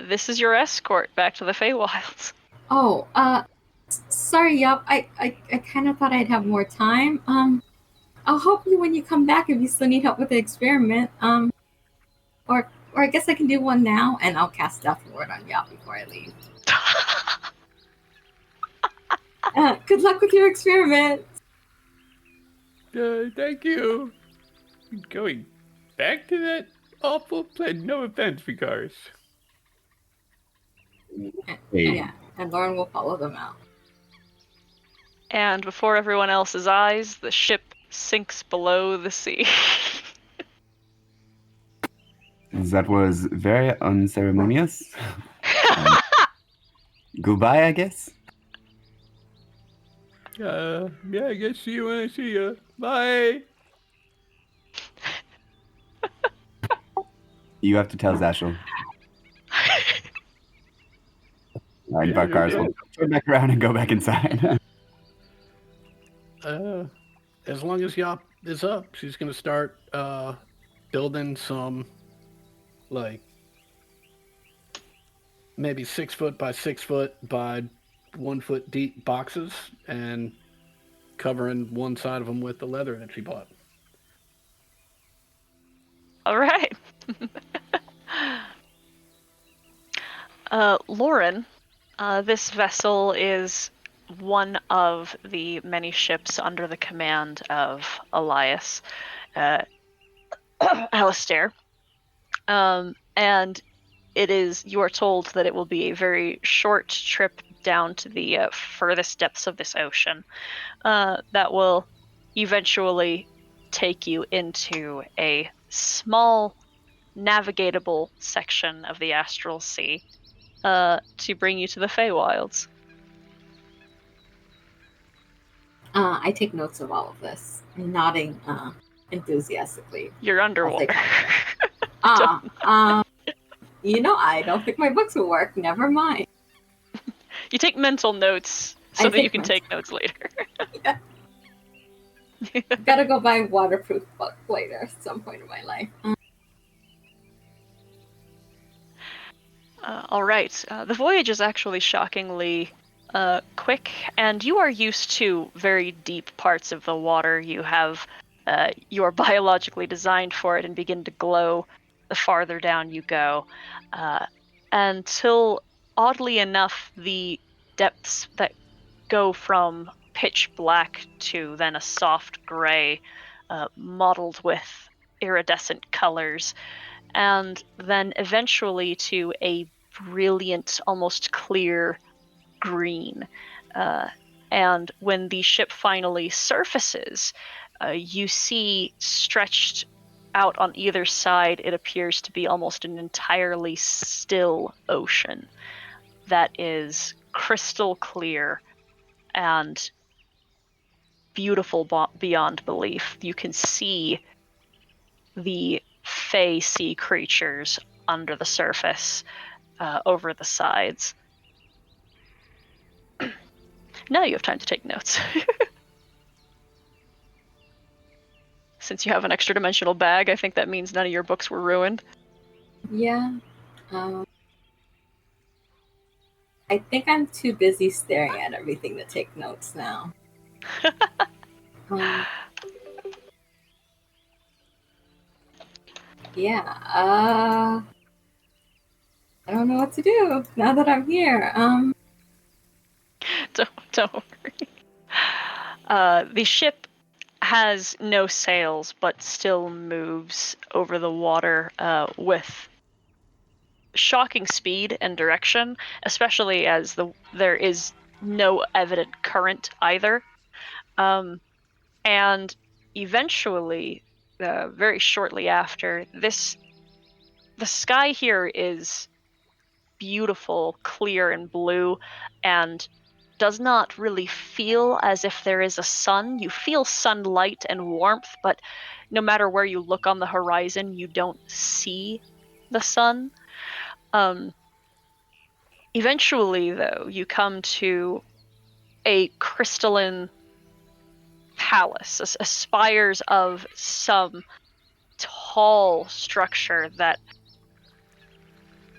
This is your escort back to the Feywilds. Oh, sorry, Yup. I kind of thought I'd have more time. I'll help you when you come back if you still need help with the experiment. Or I guess I can do one now, and I'll cast Death Ward on Yup before I leave. Good luck with your experiment. Thank you. Going back to that awful place. No offense, Vigars. Yeah, and Lauren will follow them out. And before everyone else's eyes, the ship sinks below the sea. That was very unceremonious. Goodbye, I guess. Yeah, I guess see you when I see you. Bye. You have to tell Zashel. And Vigars will turn back around and go back inside. As long as Yop is up, she's going to start building some, like, maybe 6 foot by 6 foot by 1 foot deep boxes and covering one side of them with the leather that she bought. All right. Lauren, this vessel is one of the many ships under the command of Elias Alistair. And you are told that it will be a very short trip down to the furthest depths of this ocean that will eventually take you into a small navigatable section of the Astral Sea to bring you to the Feywilds. I take notes of all of this, nodding enthusiastically. You're underwater. You know, I don't think my books will work. Never mind. You take mental notes so that you can take notes later. Yeah. Gotta go buy a waterproof book later at some point in my life. All right. The voyage is actually shockingly quick, and you are used to very deep parts of the water. You are biologically designed for it and begin to glow the farther down you go, until, oddly enough, the depths that go from pitch black to then a soft gray, mottled with iridescent colors, and then eventually to a brilliant, almost clear green. And when the ship finally surfaces, you see stretched out on either side, it appears to be almost an entirely still ocean that is crystal clear and beautiful beyond belief. You can see the fey sea creatures under the surface, over the sides. Now you have time to take notes. Since you have an extra dimensional bag, I think that means none of your books were ruined. Yeah. I think I'm too busy staring at everything to take notes now. Yeah. I don't know what to do now that I'm here. Don't worry. The ship has no sails but still moves over the water with shocking speed and direction, especially as there is no evident current either. And eventually, very shortly after, the sky here is beautiful, clear, and blue, and does not really feel as if there is a sun. You feel sunlight and warmth, but no matter where you look on the horizon, you don't see the sun. Eventually, though, you come to a crystalline palace, spires of some tall structure that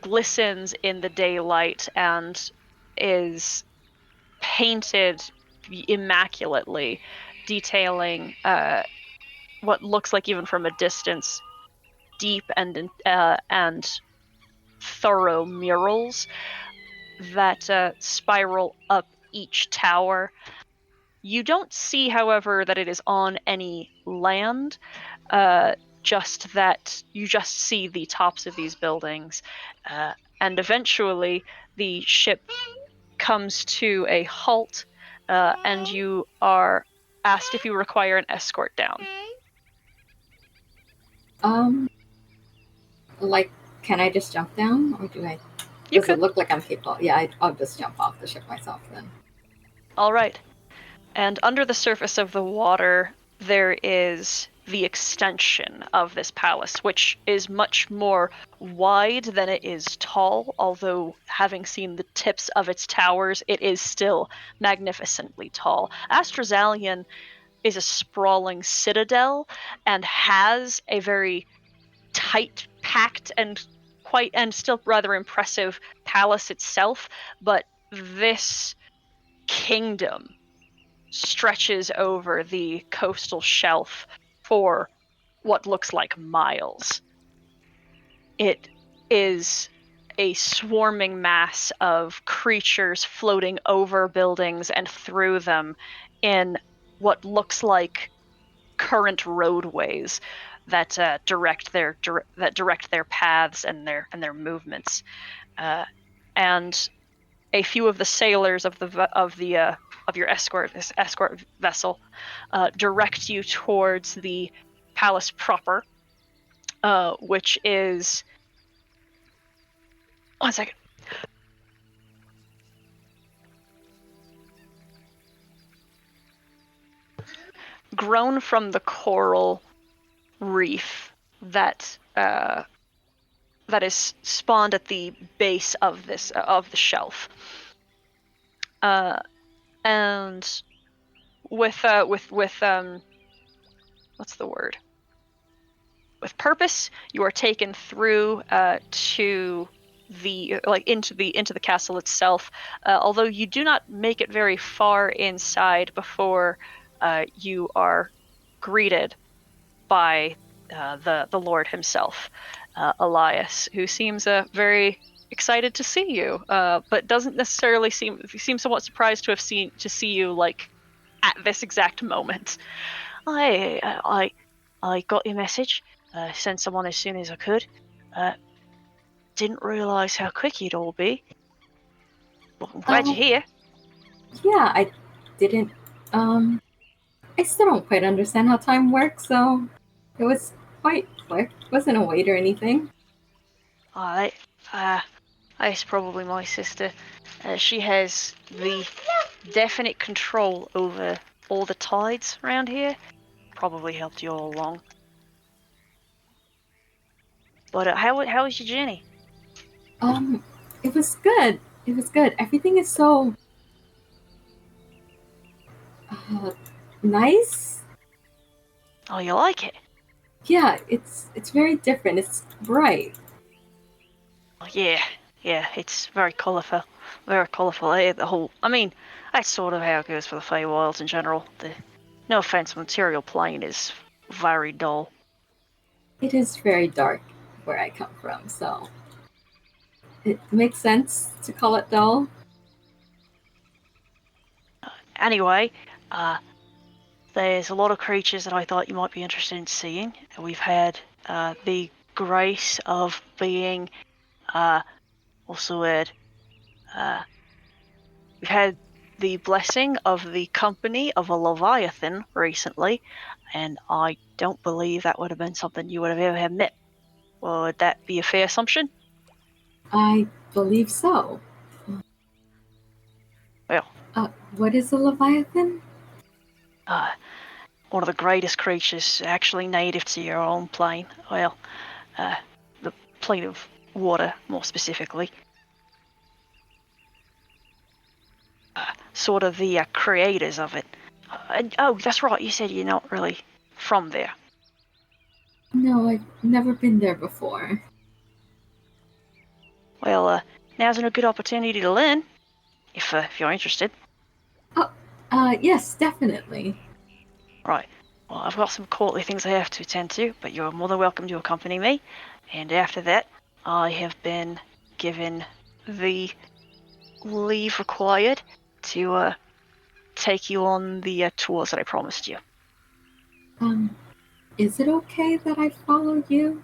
glistens in the daylight and is painted immaculately, detailing what looks like, even from a distance, deep and thorough murals that spiral up each tower. You don't see, however, that it is on any land, just that you just see the tops of these buildings. And eventually the ship comes to a halt, and you are asked if you require an escort down. Like, can I just jump down, or do I? You Does could. it look like I'm capable? Yeah, I'll just jump off the ship myself then. All right. And under the surface of the water, there is the extension of this palace, which is much more wide than it is tall, although having seen the tips of its towers, it is still magnificently tall. Astrazalian is a sprawling citadel and has a very tight packed and still rather impressive palace itself, but this kingdom stretches over the coastal shelf for what looks like miles. It is a swarming mass of creatures floating over buildings and through them in what looks like current roadways that direct their paths and their movements, and a few of the sailors of your escort vessel direct you towards the palace proper, which is 1 second. Grown from the coral reef that is spawned at the base of the shelf, and with what's the word? With purpose, you are taken through to the into the castle itself. Although you do not make it very far inside before you are greeted by the Lord himself, Elias, who seems very excited to see you, but doesn't necessarily seems somewhat surprised to see you like at this exact moment. I got your message. Sent someone as soon as I could. Didn't realise how quick you'd all be. Well, I'm glad you're here. Yeah, I didn't. I still don't quite understand how time works, so it was quite quick. Wasn't a wait or anything. Alright. It's probably my sister. She has the definite control over all the tides around here. Probably helped you all along. But how was your journey? It was good. It was good. Everything is so nice. Oh, you like it? Yeah, it's very different. It's bright. Oh, yeah, it's very colourful. Very colourful. That's sort of how it goes for the Feywilds in general. No offense, material plane is very dull. It is very dark where I come from, so it makes sense to call it dull. Anyway, there's a lot of creatures that I thought you might be interested in seeing. We've had the grace of being, what's the word? We've had the blessing of the company of a Leviathan recently, and I don't believe that would have been something you would have ever met. Would that be a fair assumption? I believe so. Well, what is a Leviathan? one of the greatest creatures actually native to your own plane. Well, the plane of water, more specifically. Sort of the creators of it. Oh, that's right, you said you're not really from there. No, I've never been there before. Well, now's a good opportunity to learn, if you're interested. Yes, definitely. Right. Well, I've got some courtly things I have to attend to, but you're more than welcome to accompany me. And after that, I have been given the leave required to take you on the tours that I promised you. Is it okay that I follow you?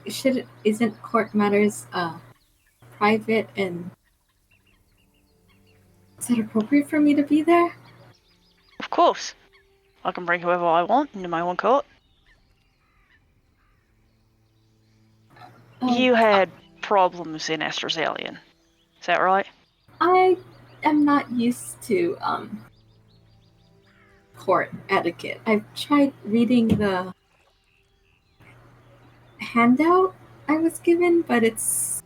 Isn't court matters private, and is it appropriate for me to be there? Of course. I can bring whoever I want into my own court. You had problems in Astrozalian. Is that right? I am not used to court etiquette. I've tried reading the handout I was given, but it's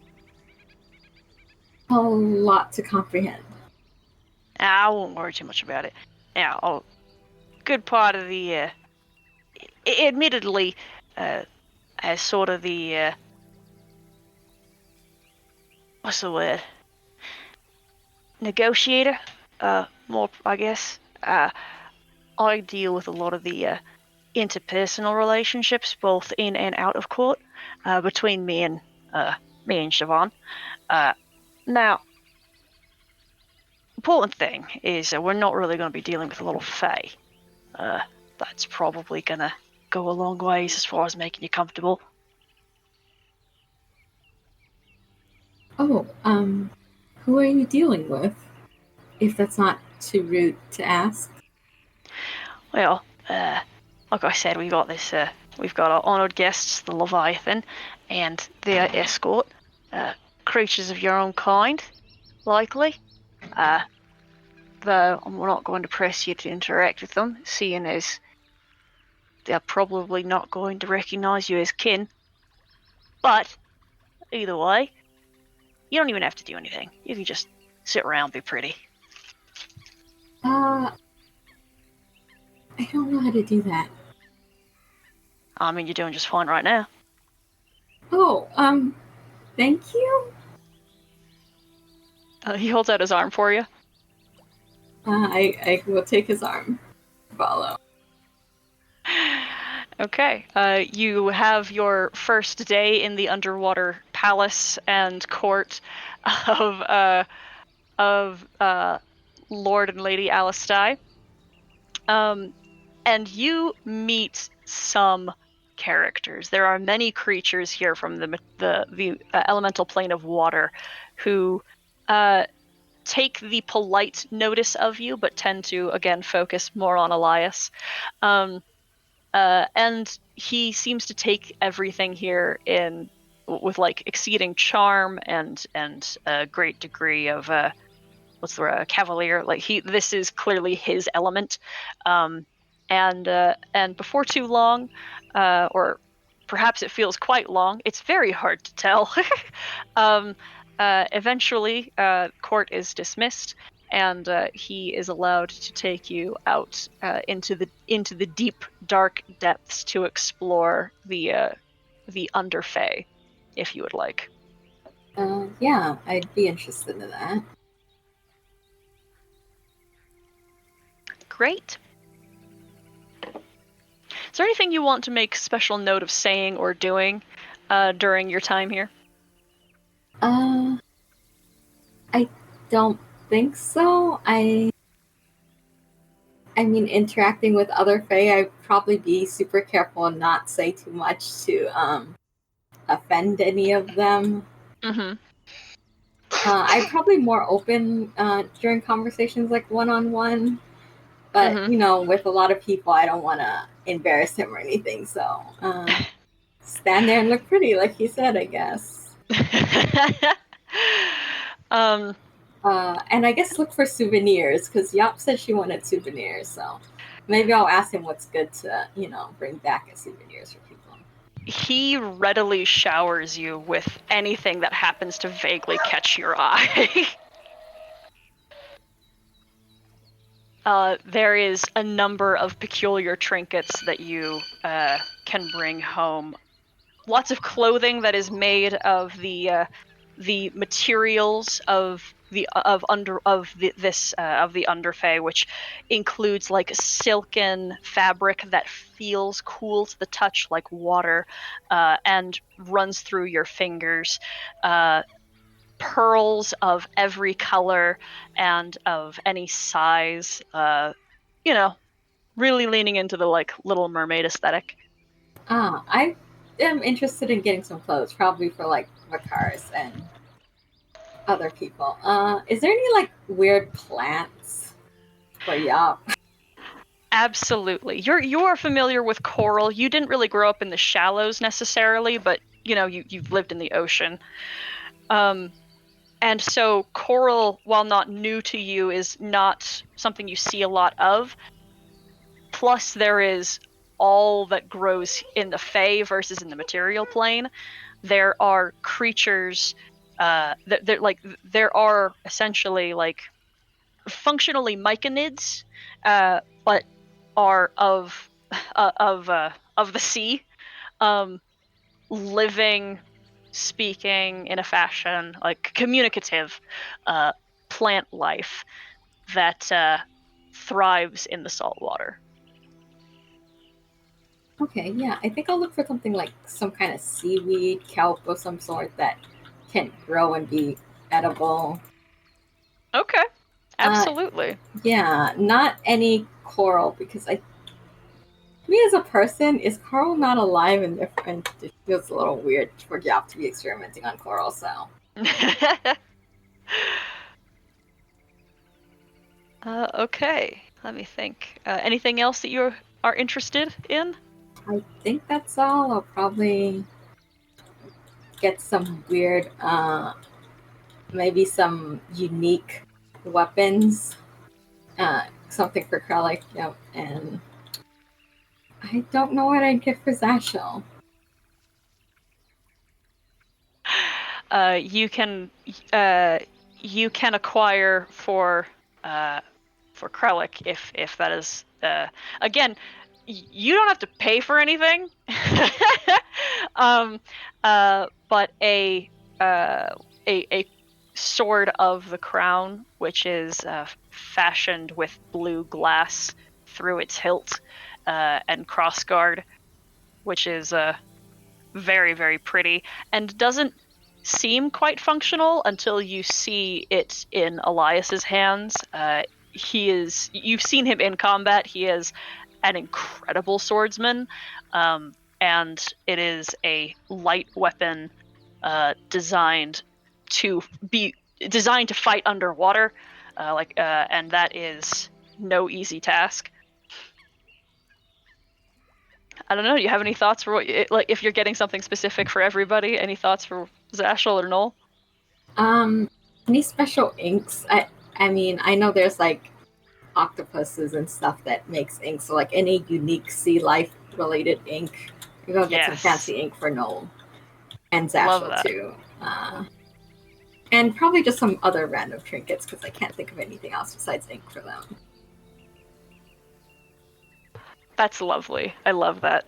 a lot to comprehend. I won't worry too much about it. Now, good part of the, admittedly, as sort of the, what's the word? Negotiator, more, I guess. I deal with a lot of the interpersonal relationships, both in and out of court, between me and Siobhan. Now, important thing is we're not really going to be dealing with a little fae. That's probably going to go a long ways as far as making you comfortable. Oh, who are you dealing with? If that's not too rude to ask. Well, like I said, we've got our honoured guests, the Leviathan, and their escort, creatures of your own kind, likely. Though I'm not going to press you to interact with them, seeing as they're probably not going to recognise you as kin. But, either way, you don't even have to do anything. You can just sit around and be pretty. I don't know how to do that. I mean, you're doing just fine right now. Oh, thank you? He holds out his arm for you. I will take his arm. Follow. Okay. You have your first day in the underwater palace and court of Lord and Lady Alistai. And you meet some characters. There are many creatures here from the elemental plane of water who take the polite notice of you, but tend to, again, focus more on Elias. And he seems to take everything here with like exceeding charm and a great degree of cavalier. Like this is clearly his element. And before too long, or perhaps it feels quite long, it's very hard to tell. Eventually, court is dismissed, and he is allowed to take you out into the deep, dark depths to explore the Underfey, if you would like. Yeah, I'd be interested in that. Great. Is there anything you want to make special note of saying or doing during your time here? I don't think so. I I mean, interacting with other Fae, I'd probably be super careful and not say too much to offend any of them. Mm-hmm. I'm probably more open during conversations like one-on-one, but Mhm. you know, with a lot of people, I don't want to embarrass him or anything. So stand there and look pretty, like he said, I guess. um, And I guess look for souvenirs because Yop said she wanted souvenirs. So maybe I'll ask him what's good to, bring back as souvenirs for people. he readily showers you with anything that happens to vaguely catch your eye. There is a number of peculiar trinkets that you can bring home. Lots of clothing that is made of the materials of the Underfey, which includes like silken fabric that feels cool to the touch, like water, and runs through your fingers. Pearls of every color and of any size. Really leaning into the like Little Mermaid aesthetic. I am interested in getting some clothes, probably for like Vakars and other people. Is there any like weird plants for Yop? Absolutely. You are familiar with coral. You didn't really grow up in the shallows necessarily, but you've lived in the ocean. And so coral, while not new to you, is not something you see a lot of. Plus, there is all that grows in the Fae versus in the material plane. There are creatures. There are essentially like functionally myconids, but are of the sea, living, speaking in a fashion like communicative plant life that thrives in the salt water. Okay, yeah, I think I'll look for something like some kind of seaweed, kelp of some sort that can grow and be edible. Okay, absolutely. Yeah, not any coral because me as a person, is coral not alive and different? It feels a little weird for Yop to be experimenting on coral, so. Okay, let me think. Anything else that you are interested in? I think that's all. I'll probably get some weird, maybe some unique weapons. Something for Krellick, yep, and I don't know what I'd get for Zashel. You can acquire for Krellick if that is again. You don't have to pay for anything, but a sword of the crown, which is fashioned with blue glass through its hilt, and crossguard, which is very, very pretty, and doesn't seem quite functional until you see it in Elias's hands. You've seen him in combat. He is an incredible swordsman, and it is a light weapon designed to fight underwater, and that is no easy task. I don't know. Do you have any thoughts for if you're getting something specific for everybody? Any thoughts for Zashel or Noel? Any special inks? I mean, I know there's like octopuses and stuff that makes ink, so like any unique sea life related ink. You go get some fancy ink for Noel and Zashel too. And probably just some other random trinkets because I can't think of anything else besides ink for them. That's lovely. I love that.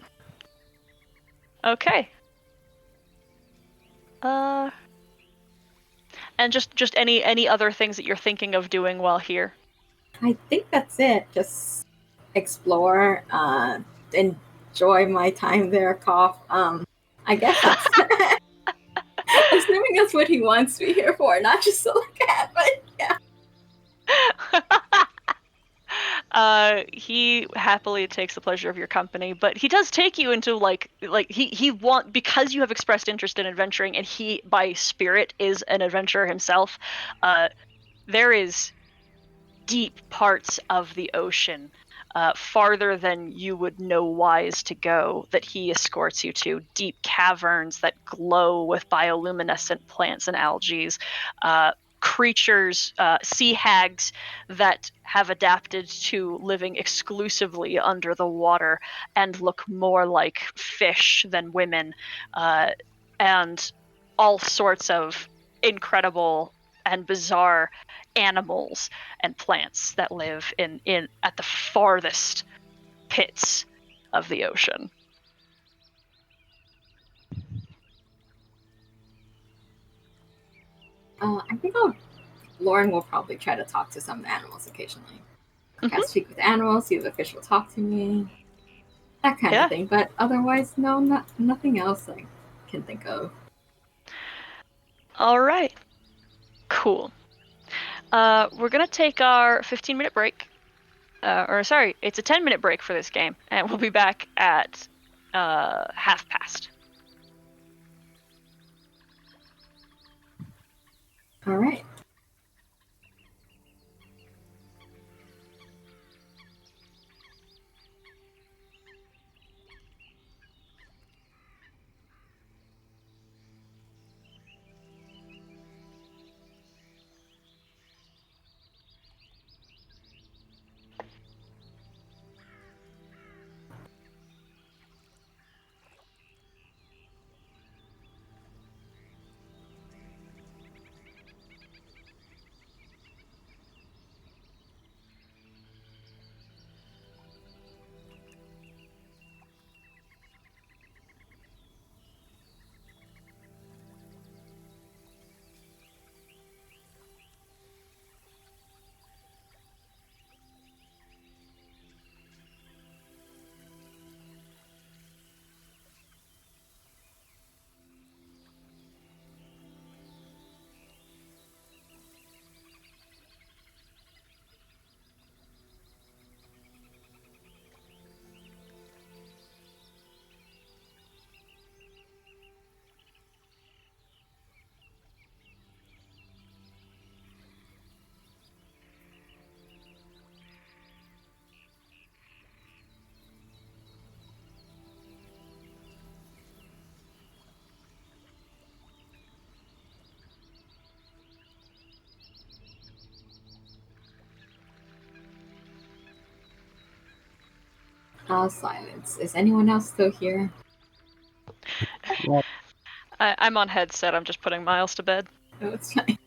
Okay. And just any other things that you're thinking of doing while here? I think that's it. Just explore, enjoy my time there, cough. I guess that's assuming that's what he wants me here for, not just to look at, but yeah. He happily takes the pleasure of your company, but he does take you into because you have expressed interest in adventuring, and he by spirit is an adventurer himself. There is deep parts of the ocean, farther than you would know wise to go, that he escorts you to. Deep caverns that glow with bioluminescent plants and algae. Creatures, sea hags that have adapted to living exclusively under the water and look more like fish than women, and all sorts of incredible and bizarre animals and plants that live in at the farthest pits of the ocean. I think Lauren will probably try to talk to some animals occasionally. Like, I speak with animals, see if a fish will talk to me, that kind of thing. But otherwise, no, nothing else I can think of. All right. Cool. We're going to take our 15-minute break. It's a 10-minute break for this game, and we'll be back at past. All right. Silence. Is anyone else still here? I'm on headset. I'm just putting Miles to bed. Oh, it's fine.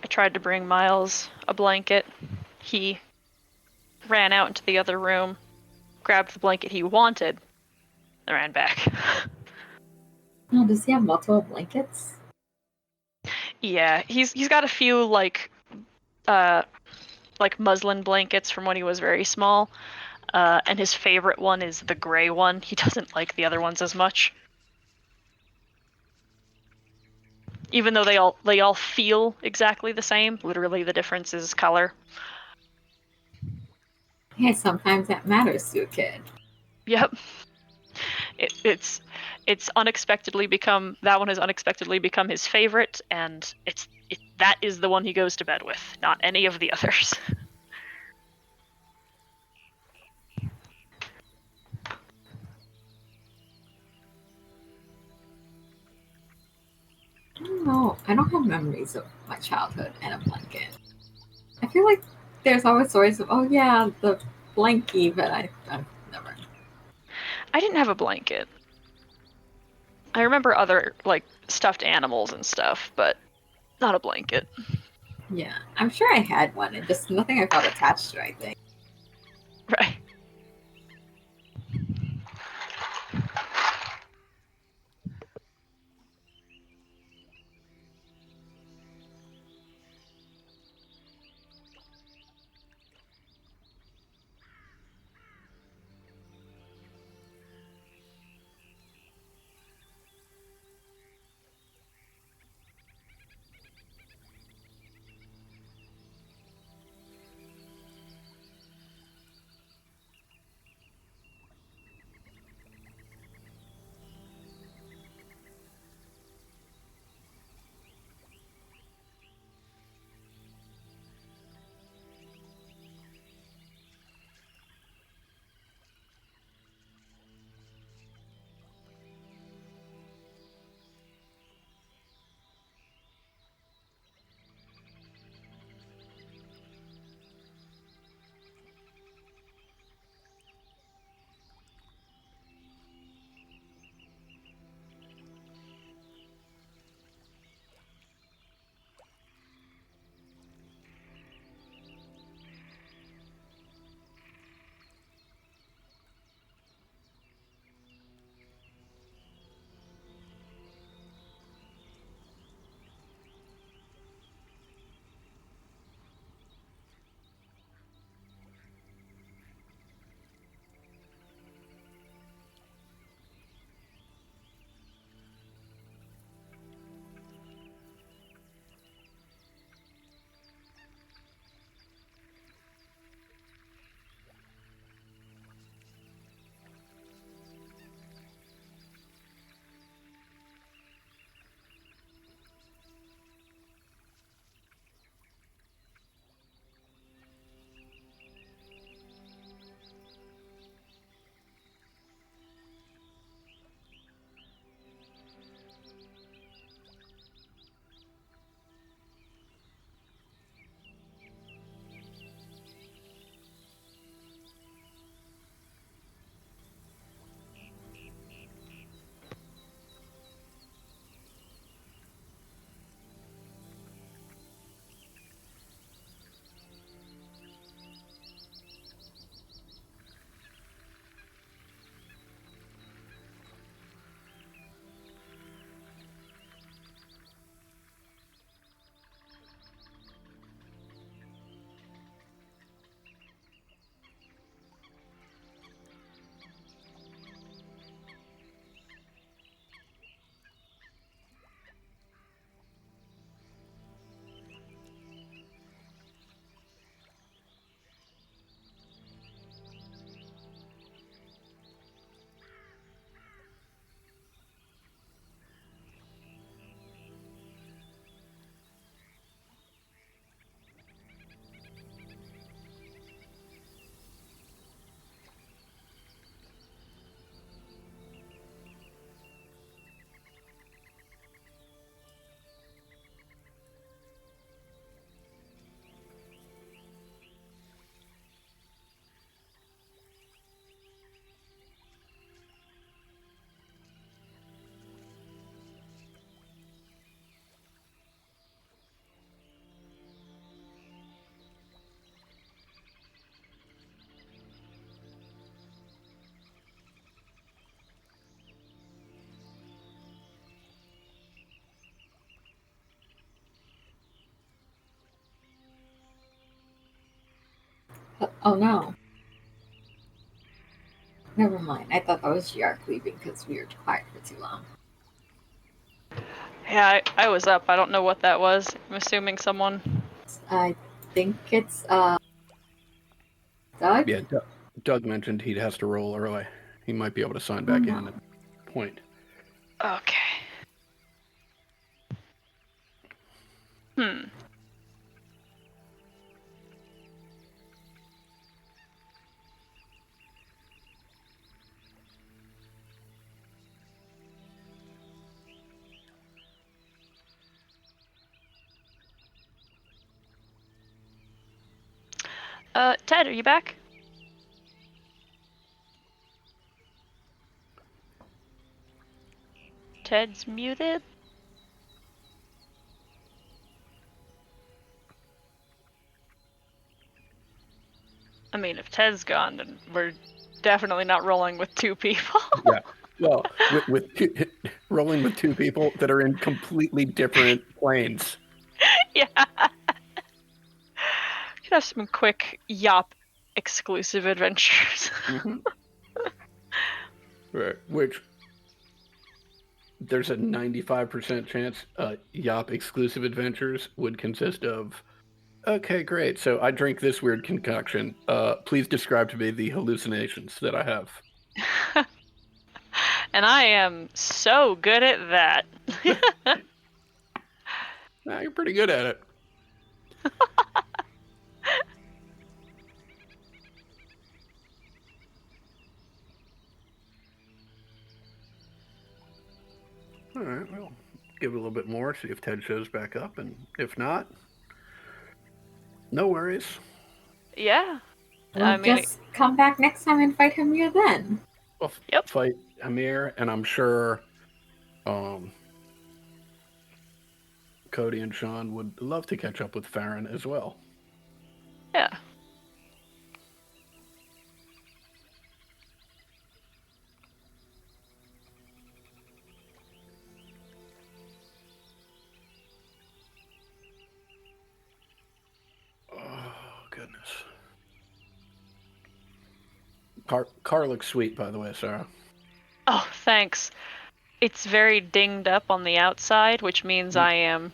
I tried to bring Miles a blanket. He ran out into the other room, grabbed the blanket he wanted, and ran back. Oh, does he have multiple blankets? Yeah, he's got a few like muslin blankets from when he was very small. And his favorite one is the gray one. He doesn't like the other ones as much. Even though they all feel exactly the same, literally the difference is color. Hey, sometimes that matters to a kid. Yep. It's unexpectedly become that one has unexpectedly become his favorite, and that is the one he goes to bed with, not any of the others. I don't know. I don't have memories of my childhood and a blanket. I feel like there's always stories of, oh yeah, the blankie, but I've never. I didn't have a blanket. I remember other like stuffed animals and stuff, but not a blanket. Yeah, I'm sure I had one, and just nothing I felt attached to. I think. Right. Oh no. Never mind. I thought that was Yark leaving because we were quiet for too long. Yeah, I was up. I don't know what that was. I'm assuming someone. I think it's Doug. Yeah, Doug mentioned he has to roll early. He might be able to sign back in at a point. Okay. Ted, are you back? Ted's muted. I mean, if Ted's gone, then we're definitely not rolling with two people. Yeah. Well, with rolling with two people that are in completely different planes. Yeah. Could have some quick Yop exclusive adventures. Right. Which there's a 95% chance Yop exclusive adventures would consist of. Okay, great. So I drink this weird concoction. Please describe to me the hallucinations that I have. And I am so good at that. Nah, you're pretty good at it. All right, well, give it a little bit more, see if Ted shows back up, and if not, no worries. Yeah. We'll just come back next time and fight Hamir then. We'll Yep. fight Hamir, and I'm sure Cody and Sean would love to catch up with Farron as well. Yeah. Oh, goodness. Car looks sweet, by the way, Sarah. Oh, thanks. It's very dinged up on the outside, which means I am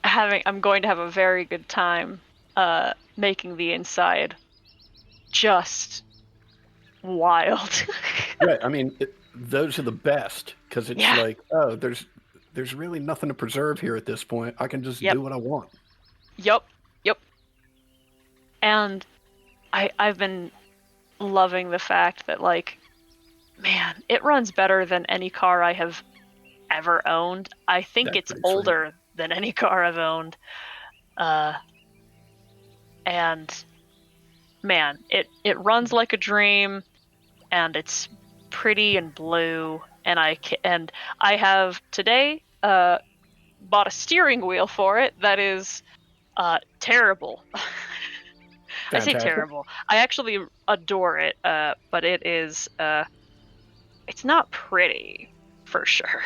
I'm going to have a very good time making the inside just wild. Right, I mean, those are the best, because it's like, oh, there's really nothing to preserve here at this point. I can just do what I want. Yep. And I've been loving the fact that, like, man, it runs better than any car I have ever owned. I think it's older than any car I've owned. And man, it runs like a dream, and it's pretty and blue. And I have today bought a steering wheel for it that is terrible. I say terrible. I actually adore it, but it is it's not pretty, for sure.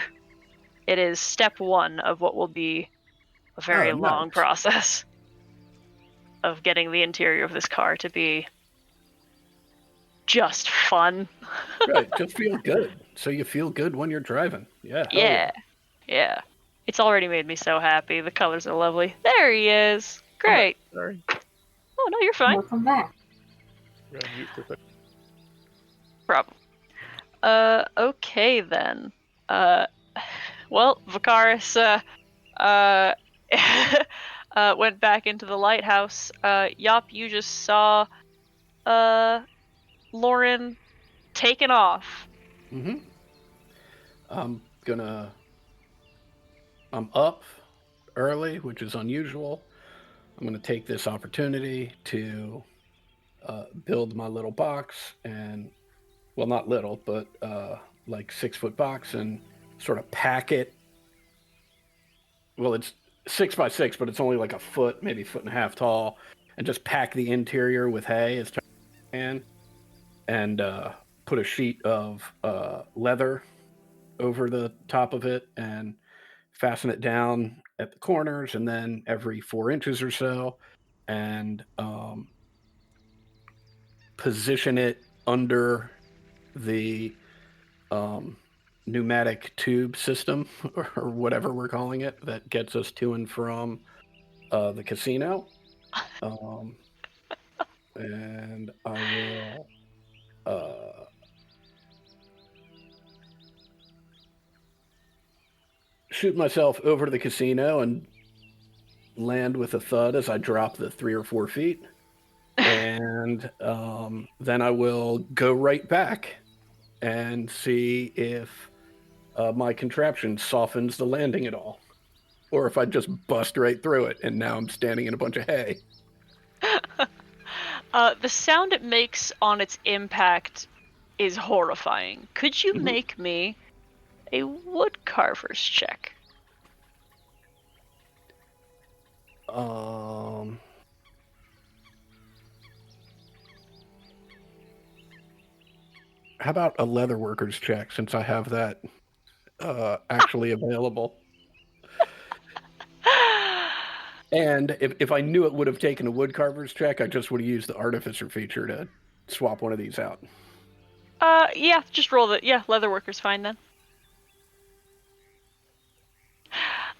It is step one of what will be a very long process of getting the interior of this car to be just fun. Right, just feel good. So you feel good when you're driving. Yeah. Yeah. It's already made me so happy. The colors are lovely. There he is. Great. Oh, sorry. Oh, no, you're fine. Welcome back. Problem. Okay then. Well, Vicaris went back into the lighthouse. Yop, you just saw Lauren taken off. I'm up early, which is unusual. I'm gonna take this opportunity to build my little box, and well, not little, but like 6-foot box, and sort of pack it. Well, it's 6 by 6, but it's only like a foot, maybe 1.5 feet tall, and just pack the interior with hay as tight as I can, and put a sheet of leather over the top of it, and fasten it down at the corners, and then every 4 inches or so, and position it under the pneumatic tube system, or whatever we're calling it, that gets us to and from the casino. And I will shoot myself over to the casino and land with a thud as I drop the 3 or 4 feet. And then I will go right back and see if my contraption softens the landing at all. Or if I just bust right through it and now I'm standing in a bunch of hay. The sound it makes on its impact is horrifying. Could you make me a woodcarver's check? How about a leather worker's check, since I have that actually available? And if I knew it would have taken a woodcarver's check, I just would have used the artificer feature to swap one of these out. Yeah, just roll it. Yeah, leather worker's fine then.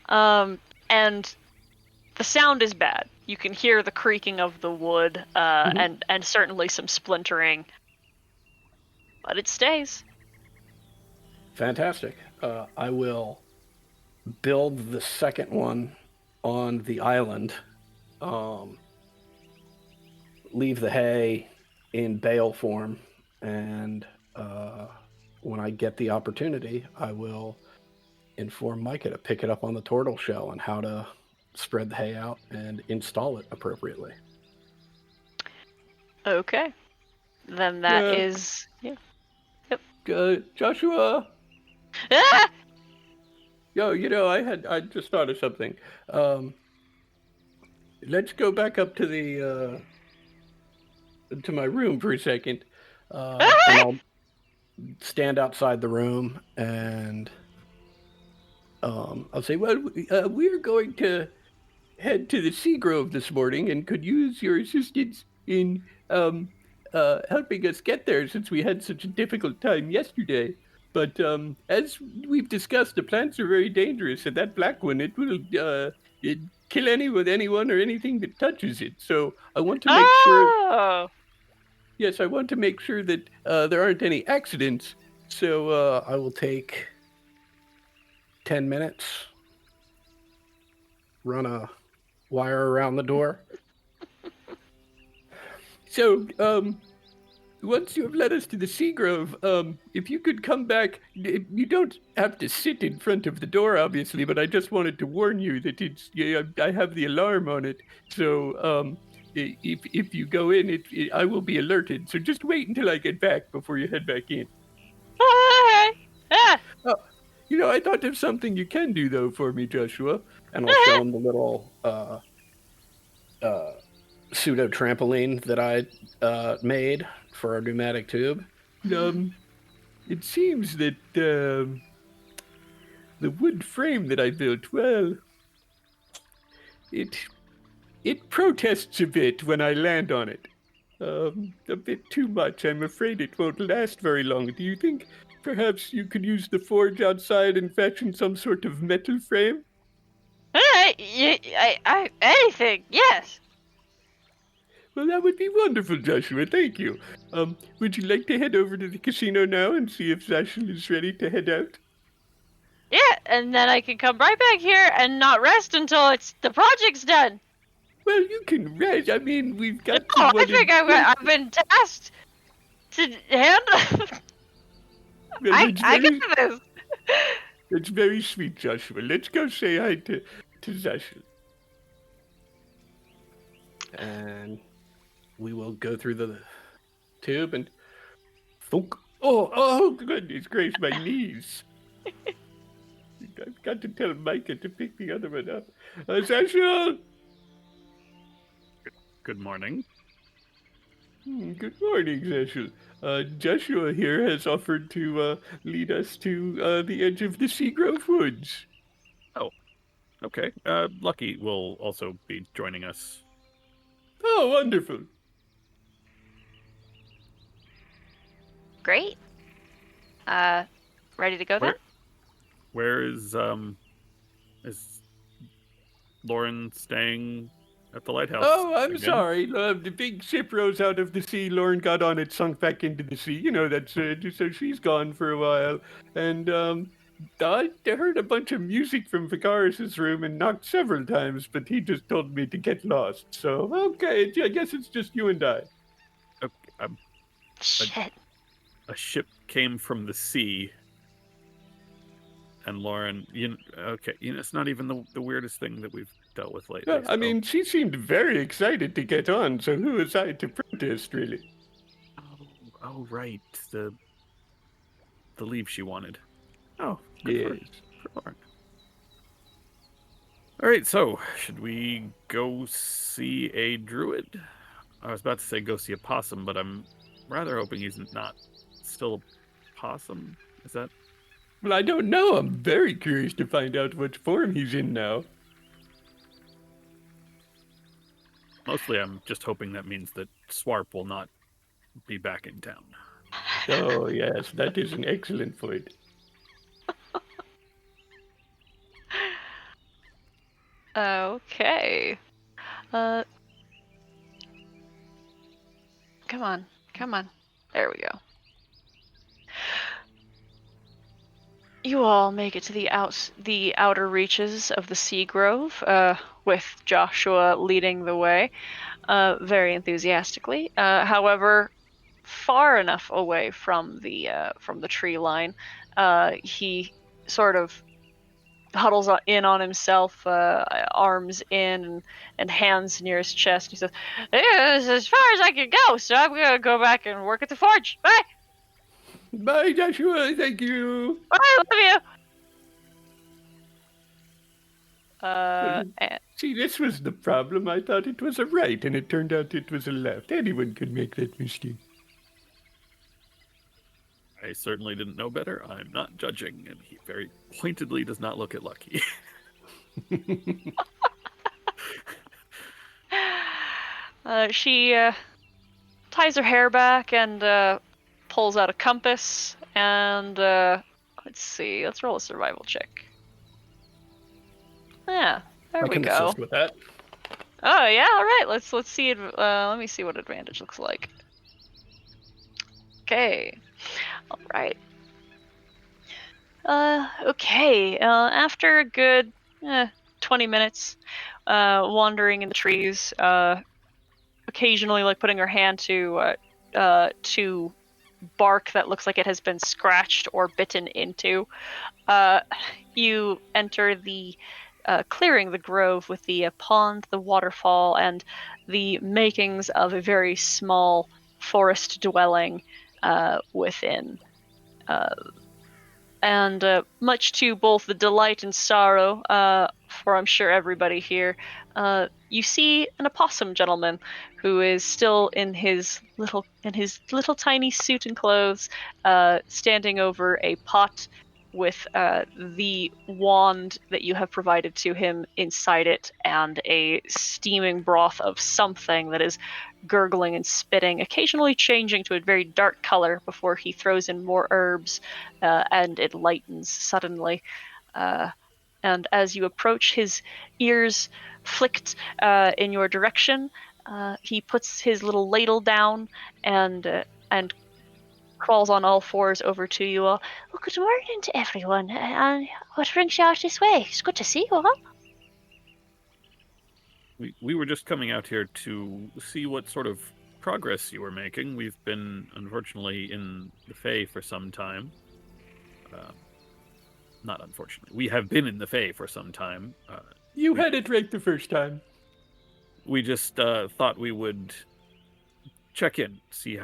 And the sound is bad. You can hear the creaking of the wood, and certainly some splintering. But it stays. Fantastic. I will build the second one on the island. Leave the hay in bale form, and when I get the opportunity, I will inform Micah to pick it up on the turtle shell and how to spread the hay out and install it appropriately. Okay. Then that is... Yeah. Joshua. Ah! Yo, I just thought of something. Let's go back up to the to my room for a second. And I'll stand outside the room and I'll say, well, we're going to head to the Sea Grove this morning and could use your assistance in helping us get there, since we had such a difficult time yesterday. But as we've discussed, the plants are very dangerous, and that black one, it will kill anyone or anything that touches it. So I want to make sure... Yes, I want to make sure that there aren't any accidents. So I will take 10 minutes, run a wire around the door. So, once you have led us to the Sea Grove, if you could come back, you don't have to sit in front of the door, obviously, but I just wanted to warn you that I have the alarm on it. So, if you go in, I will be alerted. So just wait until I get back before you head back in. I thought there's something you can do, though, for me, Joshua. And I'll show him the little pseudo trampoline that I made for our pneumatic tube. It seems that the wood frame that I built, well, it protests a bit when I land on it. A bit too much. I'm afraid it won't last very long. Do you think perhaps you could use the forge outside and fashion some sort of metal frame? Anything, yes. Well, that would be wonderful, Joshua. Thank you. Would you like to head over to the casino now and see if Zashel is ready to head out? Yeah, and then I can come right back here and not rest until the project's done. Well, you can rest. I mean, we've got. No, I think I've been tasked to handle. Well, I got this. It's very sweet, Joshua. Let's go say hi to Zashel. And we will go through the tube and thunk. Oh, goodness gracious, my knees. I've got to tell Micah to pick the other one up. Zashel! Good morning. Good morning, Zashel. Joshua here has offered to lead us to the edge of the Sea Grove Woods. Oh, okay. Lucky will also be joining us. Oh, wonderful. Great. Ready to go then? Where is Lauren staying at the lighthouse? Oh, I'm again? sorry. The big ship rose out of the sea. Lauren got on it, sunk back into the sea. You know, that's so she's gone for a while. And I heard a bunch of music from Vicaris's room and knocked several times, but he just told me to get lost. So, okay, I guess it's just you and I. Okay, Shit. a ship came from the sea, and Lauren, it's not even the weirdest thing that we've dealt with lately. I mean, she seemed very excited to get on, so who was I to protest, really? Oh, right, the leave she wanted. Oh, Yes. good for Lauren. All right, so should we go see a druid? I was about to say go see a possum, but I'm rather hoping he's not still a possum. Is that? Well, I don't know. I'm very curious to find out what form he's in now. Mostly, I'm just hoping that means that Swarp will not be back in town. Oh, yes, that is an excellent point. Okay. Come on. There we go. You all make it to the outer reaches of the Sea Grove, with Joshua leading the way, very enthusiastically. However, far enough away from the tree line, he sort of huddles in on himself, arms in and hands near his chest. He says, "Yeah, this is as far as I can go, so I'm gonna go back and work at the forge. Bye. Bye, Joshua. Thank you. I love you." And See, this was the problem. I thought it was a right, and it turned out it was a left. Anyone could make that mistake. I certainly didn't know better. I'm not judging, and he very pointedly does not look at Lucky. She ties her hair back and pulls out a compass and let's see. Let's roll a survival check. Yeah, there I we can go. assist with that. Oh yeah, all right. Let's see. Let me see what advantage looks like. Okay, all right. Okay. After a good 20 minutes, wandering in the trees, occasionally like putting her hand to bark that looks like it has been scratched or bitten into, you enter the clearing, the grove, with the pond, the waterfall, and the makings of a very small forest dwelling within. And much to both the delight and sorrow, for I'm sure everybody here, you see an opossum gentleman who is still in his little tiny suit and clothes, standing over a pot with the wand that you have provided to him inside it, and a steaming broth of something that is gurgling and spitting, occasionally changing to a very dark color before he throws in more herbs, and it lightens suddenly. And as you approach, his ears flicked in your direction. He puts his little ladle down and crawls on all fours over to you all. Well, good morning to everyone. And what brings you out this way? It's good to see you all. We were just coming out here to see what sort of progress you were making. We've been, unfortunately, in the Fae for some time. Not unfortunately. We have been in the Fae for some time. You had it right the first time. We just thought we would check in, see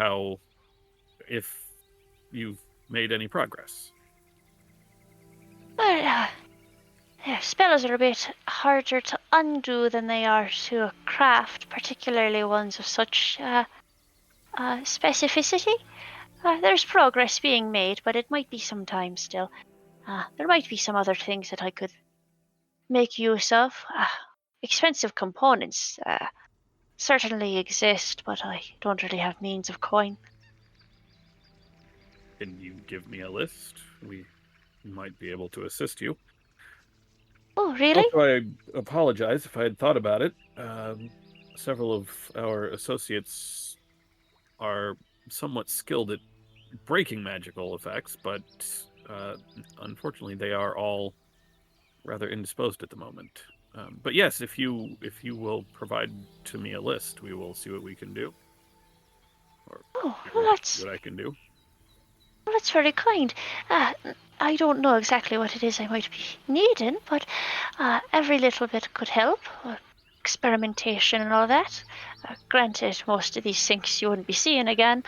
if you've made any progress. Well, spells are a bit harder to undo than they are to craft, particularly ones of such specificity. There's progress being made, but it might be some time still. There might be some other things that I could make use of. Expensive components certainly exist, but I don't really have means of coin. Can you give me a list? We might be able to assist you. Oh, really? Also, I apologize if I had thought about it. Several of our associates are somewhat skilled at breaking magical effects, but unfortunately, they are all rather indisposed at the moment. But yes, if you will provide to me a list, we will see what we can do, or Oh, hear well, that's what I can do. well, that's very kind. I don't know exactly what it is I might be needing, but every little bit could help. Experimentation and all that. Granted, most of these things you wouldn't be seeing again.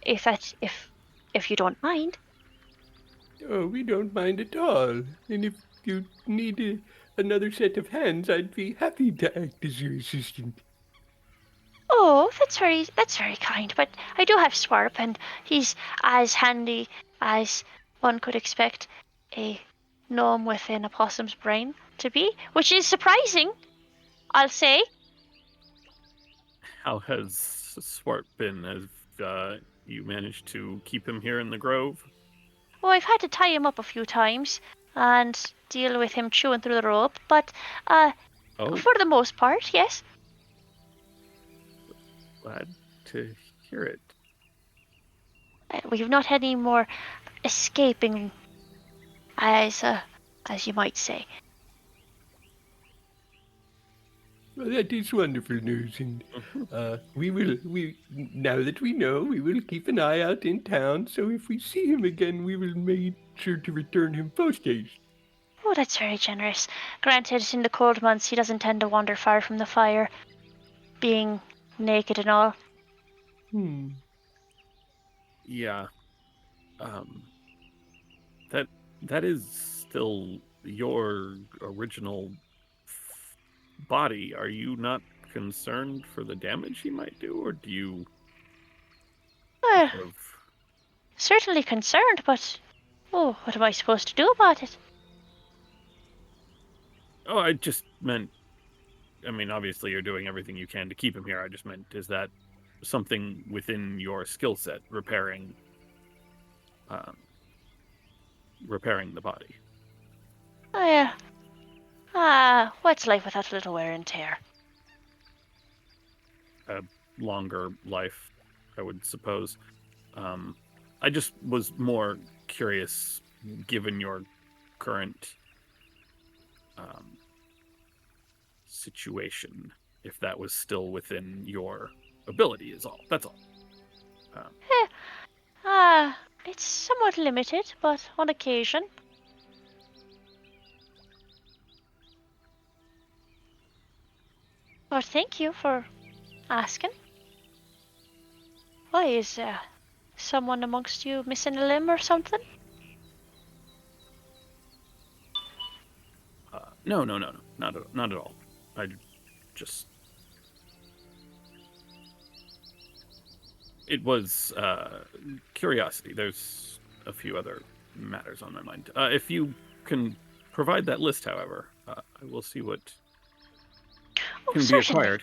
If you don't mind. Oh, we don't mind at all. And if you need another set of hands, I'd be happy to act as your assistant. Oh, that's very kind. But I do have Swarp, and he's as handy as one could expect a gnome within a possum's brain to be, which is surprising, I'll say. How has Swart been? Have you managed to keep him here in the grove? Oh, I've had to tie him up a few times and deal with him chewing through the rope, but Oh, for the most part, yes. glad to hear it. We've not had any more escaping, as you might say. Well, that is wonderful news, and now that we know, we will keep an eye out in town, so if we see him again, we will make sure to return him post-haste. Oh, that's very generous. Granted, in the cold months, he doesn't tend to wander far from the fire, being naked and all. Yeah. That is still your original body. Are you not concerned for the damage he might do, or do you Well, sort of... certainly concerned, but what am I supposed to do about it? Oh, I just meant, I mean, obviously you're doing everything you can to keep him here. I just meant, is that something within your skill set, repairing the body? Oh, yeah. What's life without a little wear and tear? A longer life, I would suppose. I just was more curious, given your current situation, if that was still within your ability is all. That's all. It's somewhat limited, but on occasion. But thank you for asking. Why, is someone amongst you missing a limb or something? No, not at all. I just... It was curiosity. There's a few other matters on my mind. If you can provide that list, however, I will see what can be certainly.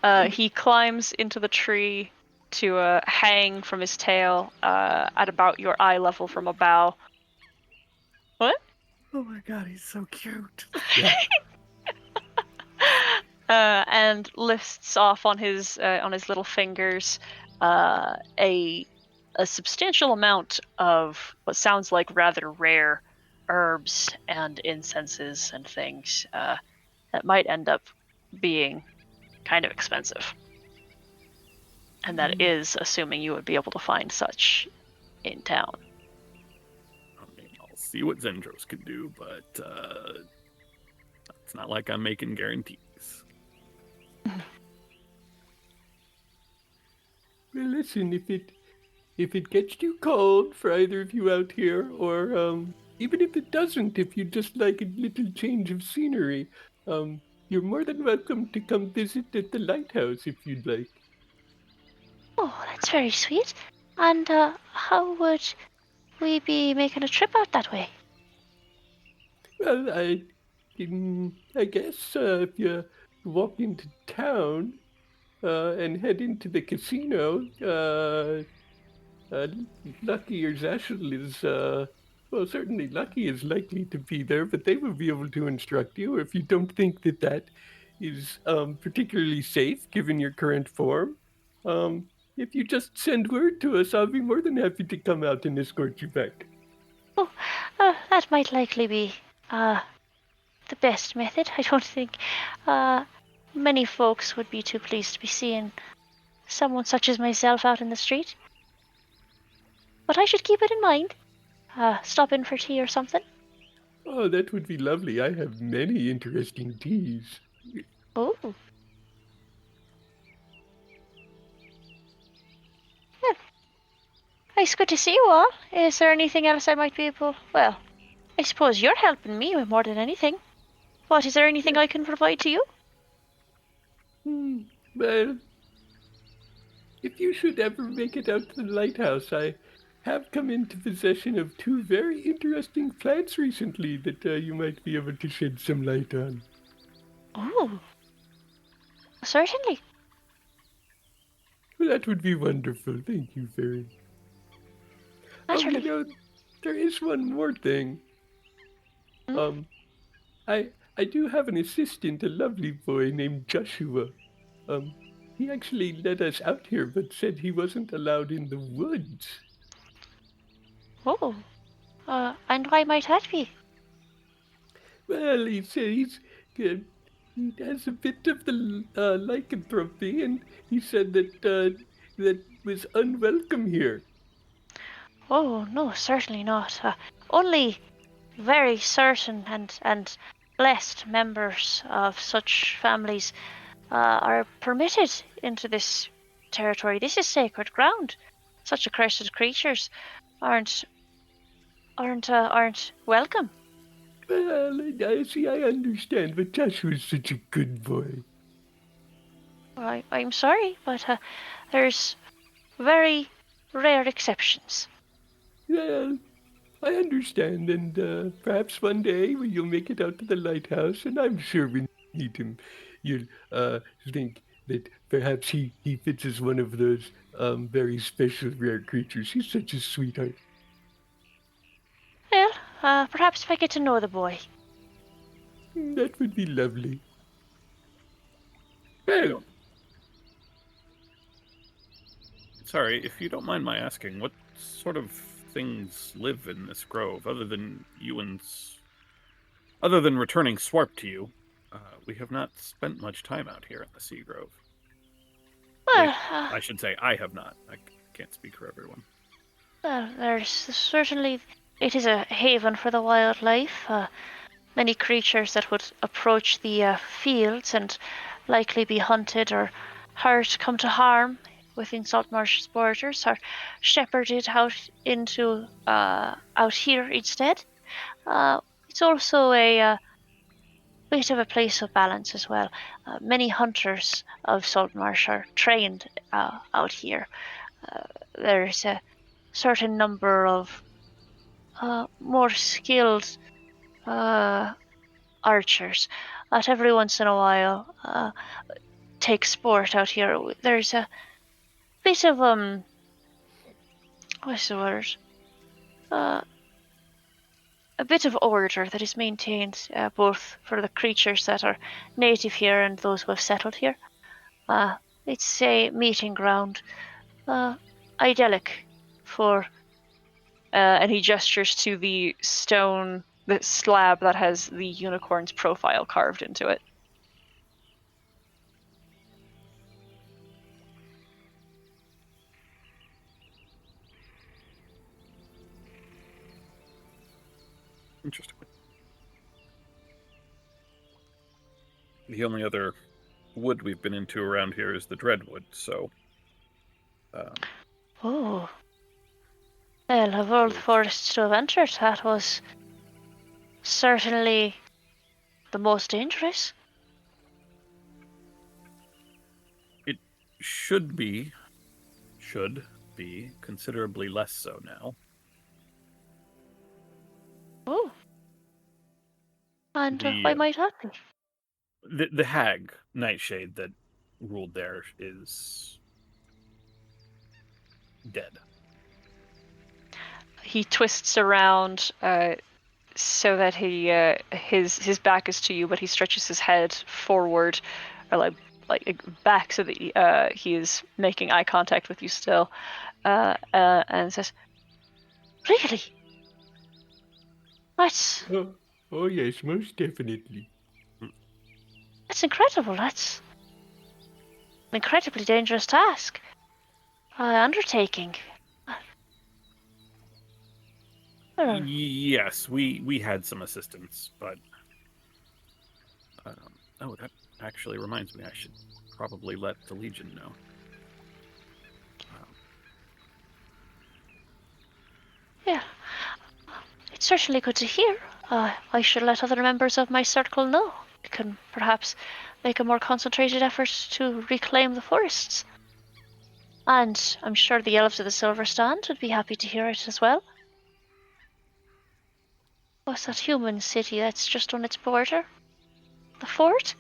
acquired. He climbs into the tree to hang from his tail at about your eye level from a bough. What? Oh my god, he's so cute. And lifts off on his little fingers a substantial amount of what sounds like rather rare herbs and incenses and things that might end up being kind of expensive. And that is assuming you would be able to find such in town. I mean, I'll see what Zendros can do, but it's not like I'm making guarantees. Well, listen, if it gets too cold for either of you out here, or even if it doesn't, if you just like a little change of scenery, you're more than welcome to come visit at the lighthouse if you'd like. Oh, that's very sweet. And how would we be making a trip out that way? Well, I guess if you walk into town and head into the casino, uh, Lucky or Zashel is, well, certainly Lucky is likely to be there, but they will be able to instruct you if you don't think that that is particularly safe given your current form. Um, if you just send word to us, I'll be more than happy to come out and escort you back. Oh, that might likely be the best method. I don't think many folks would be too pleased to be seeing someone such as myself out in the street. But I should keep it in mind. Stop in for tea or something. Oh, that would be lovely. I have many interesting teas. Oh. Well, it's good to see you all. Is there anything else I might be able... Well, I suppose you're helping me more than anything. What, is there anything I can provide to you? Well, if you should ever make it out to the lighthouse, I have come into possession of 2 very interesting plants recently that you might be able to shed some light on. Oh. Certainly. Well, that would be wonderful. Thank you, Fairy. Oh, you Naturally. know, there is one more thing. I do have an assistant, a lovely boy named Joshua. He actually led us out here, but said he wasn't allowed in the woods. Oh. And why might that be? Well, he said he has a bit of the lycanthropy, and he said that that was unwelcome here. Oh, no, certainly not. Only very certain and blessed members of such families are permitted into this territory. This is sacred ground. Such accursed creatures aren't welcome. Well, I understand, but Joshua's such a good boy. I'm sorry, but there's very rare exceptions. Well, I understand, and perhaps one day you'll make it out to the lighthouse, and I'm sure when you meet him, you'll think that perhaps he fits as one of those very special rare creatures. He's such a sweetheart. Well, perhaps if I get to know the boy. That would be lovely. Well, Sorry, if you don't mind my asking, what sort of things live in this grove, other than other than returning Swarp to you? We have not spent much time out here in the Sea Grove. Well, Wait, I should say I have not. I can't speak for everyone. well, there's certainly... It is a haven for the wildlife. Many creatures that would approach the fields and likely be hunted or hurt, come to harm within Saltmarsh's borders, are shepherded out into out here instead. It's also a bit of a place of balance as well. Many hunters of Saltmarsh are trained out here. There's a certain number of more skilled archers that every once in a while take sport out here. There's a bit of what's the word? A bit of order that is maintained both for the creatures that are native here and those who have settled here. It's a meeting ground, idyllic for. And he gestures to the slab that has the unicorn's profile carved into it. Interesting. The only other wood we've been into around here is the Dreadwood, so... Oh. Well, of all the forests to have entered, that was certainly the most dangerous. It should be considerably less so now. Oh. And why might that be? The hag Nightshade that ruled there is dead. he twists around so that his back is to you, but he stretches his head forward, or like back, so that he is making eye contact with you still, and says, "Really? That's Oh, yes, most definitely. incredible. That's an incredibly dangerous task. Undertaking. Yes, we had some assistance, but oh, that actually reminds me, I should probably let the Legion know. Yeah. It's certainly good to hear. I should let other members of my circle know. We can perhaps make a more concentrated effort to reclaim the forests. And I'm sure the elves of the Silver Stand would be happy to hear it as well. What's that human city that's just on its border? The fort?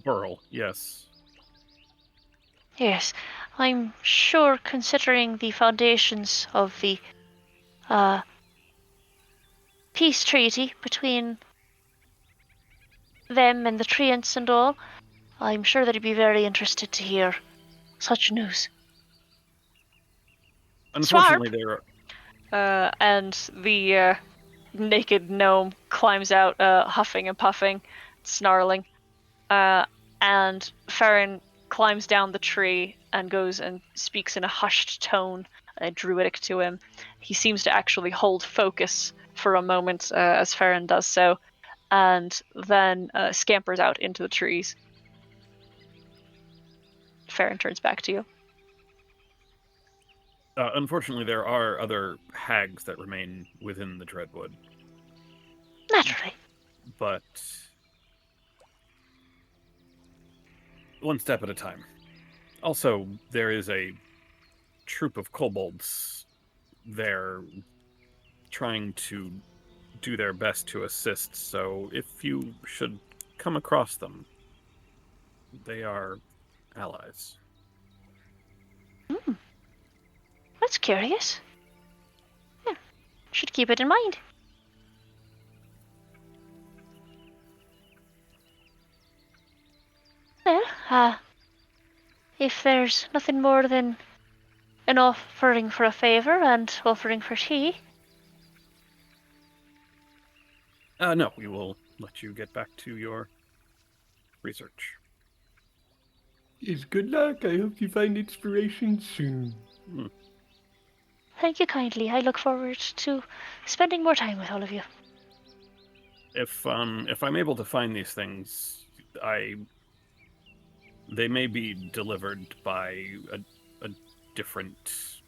Burl, yes. Yes, I'm sure, considering the foundations of the peace treaty between them and the Treants and all, I'm sure they'd be very interested to hear such news. Unfortunately, there are. and the naked gnome climbs out, huffing and puffing, snarling, and Farron climbs down the tree and goes and speaks in a hushed tone, druidic to him. He seems to actually hold focus for a moment as Farron does so, and then scampers out into the trees. Farron turns back to you. Unfortunately, there are other hags that remain within the Dreadwood, Naturally. but one step at a time. Also, there is a troop of kobolds there trying to do their best to assist, so if you should come across them, they are allies. That's curious. Yeah, should keep it in mind. Well, if there's nothing more than an offering for a favor and offering for tea. No, we will let you get back to your research. Yes, good luck. I hope you find inspiration soon. Thank you kindly. I look forward to spending more time with all of you. If I'm able to find these things, they may be delivered by a different,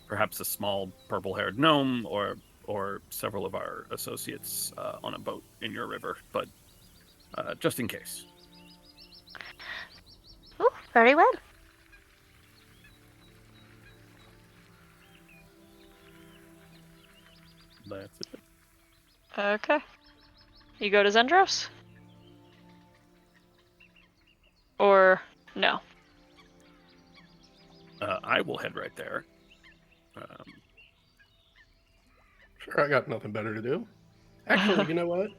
perhaps a small purple-haired gnome, or several of our associates on a boat in your river. But just in case. Oh, very well. That's it. Okay. You go to Zendros? Or no? I will head right there. Sure, I got nothing better to do. Actually, you know what?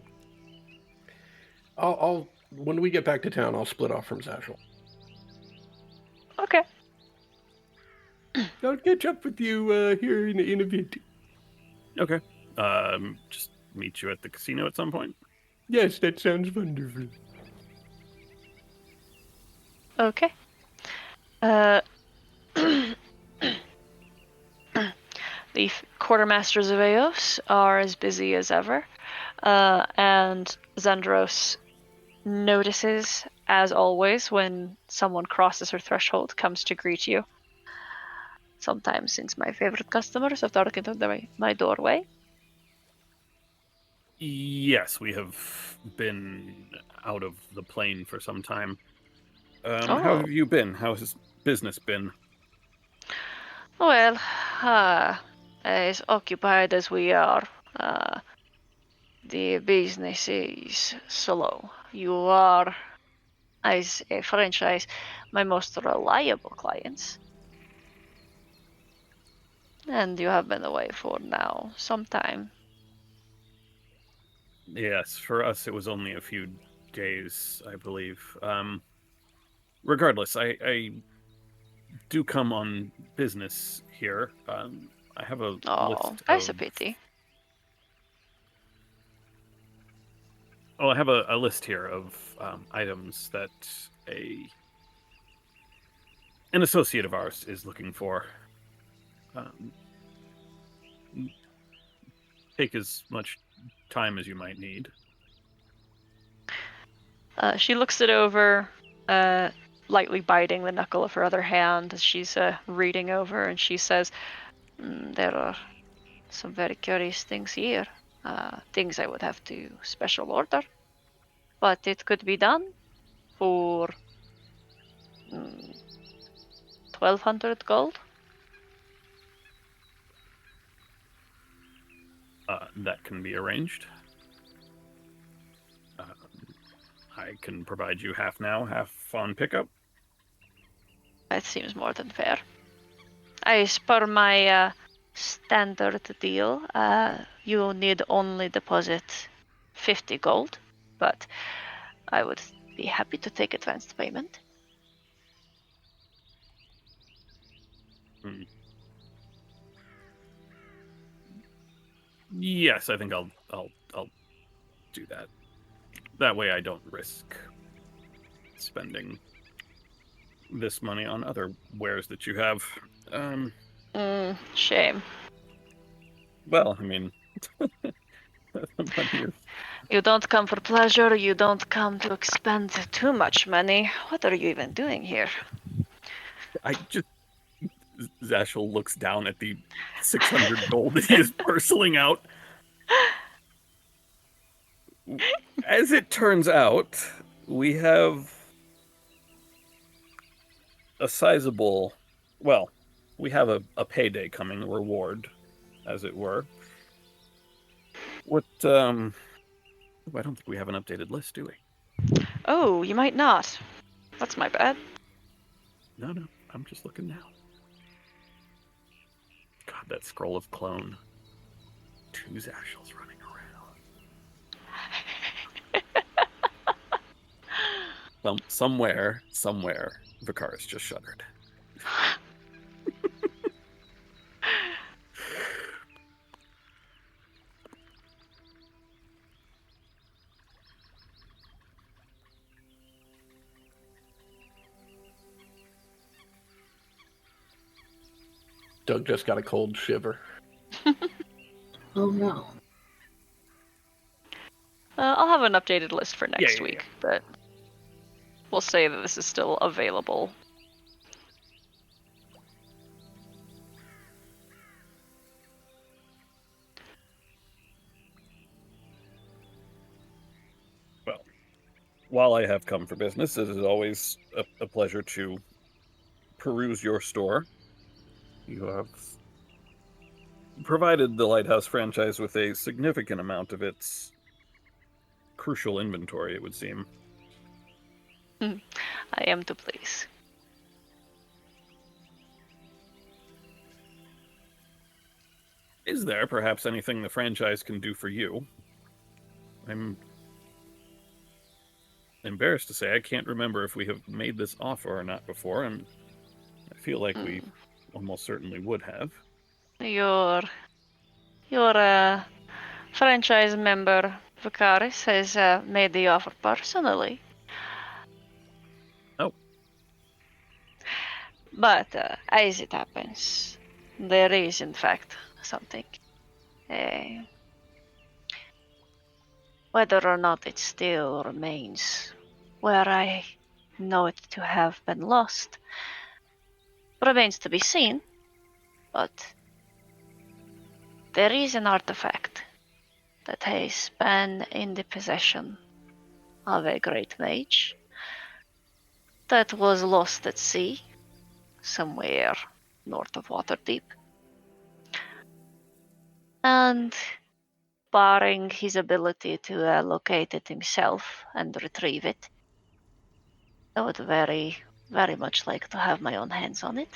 I'll when we get back to town, I'll split off from Zashel. Okay. I'll catch up with you here in a bit. Okay. Just meet you at the casino at some point. Yes, that sounds wonderful. Okay. The quartermasters of Eos are as busy as ever, and Zendros notices, as always, when someone crosses her threshold, comes to greet you. Sometimes, since my favorite customers have darkened my doorway. Yes, we have been out of the plane for some time. How have you been? How has business been? Well, as occupied as we are, the business is slow. You are, as a franchise, my most reliable clients. And you have been away for now some time. Yes, for us it was only a few days, I believe. Regardless, I do come on business here. I have a Oh, list that's a of. pity. Oh, I have a list here of items that an associate of ours is looking for. Take as much time as you might need. She looks it over, lightly biting the knuckle of her other hand as she's reading over, and she says, there are some very curious things here. Things I would have to special order. But it could be done for 1,200 gold. That can be arranged. I can provide you half now, half on pickup. That seems more than fair. As per my standard deal, you need only deposit 50 gold, but I would be happy to take advanced payment. Yes, I think I'll do that. That way I don't risk spending this money on other wares that you have. Shame. Well, I mean, money is... You don't come for pleasure, you don't come to expend too much money. What are you even doing here? Zashel looks down at the 600 gold that he is parceling out. As it turns out, we have a sizable, well, we have a payday coming, a reward, as it were. What, I don't think we have an updated list, do we? Oh, you might not. That's my bad. No, I'm just looking now. God, that scroll of clone. 2 Zashels running around. Somewhere, Vicaris just shuddered. Doug just got a cold shiver. Oh no. I'll have an updated list for next Yeah. week, but we'll say that this is still available. Well, while I have come for business, it is always a pleasure to peruse your store. You have provided the Lighthouse franchise with a significant amount of its crucial inventory, it would seem. I am to please. Is there perhaps anything the franchise can do for you? I'm embarrassed to say I can't remember if we have made this offer or not before, and I feel like we almost certainly would have. Your franchise member, Vicaris, has made the offer personally. Oh. But as it happens, there is in fact something. Whether or not it still remains where I know it to have been lost remains to be seen, but there is an artifact that has been in the possession of a great mage that was lost at sea somewhere north of Waterdeep. And barring his ability to locate it himself and retrieve it, I would very, very much like to have my own hands on it.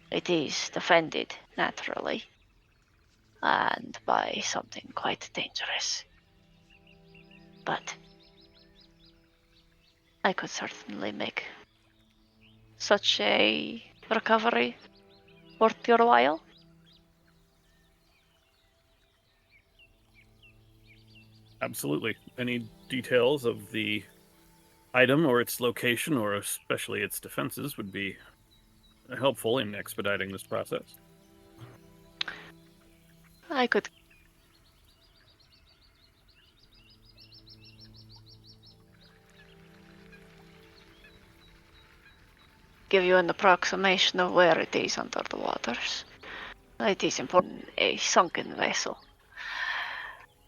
It is defended, naturally, and by something quite dangerous. But I could certainly make such a recovery worth your while. Absolutely. Any details of the item or its location, or especially its defenses, would be helpful in expediting this process. I could give you an approximation of where it is under the waters. It is important, a sunken vessel.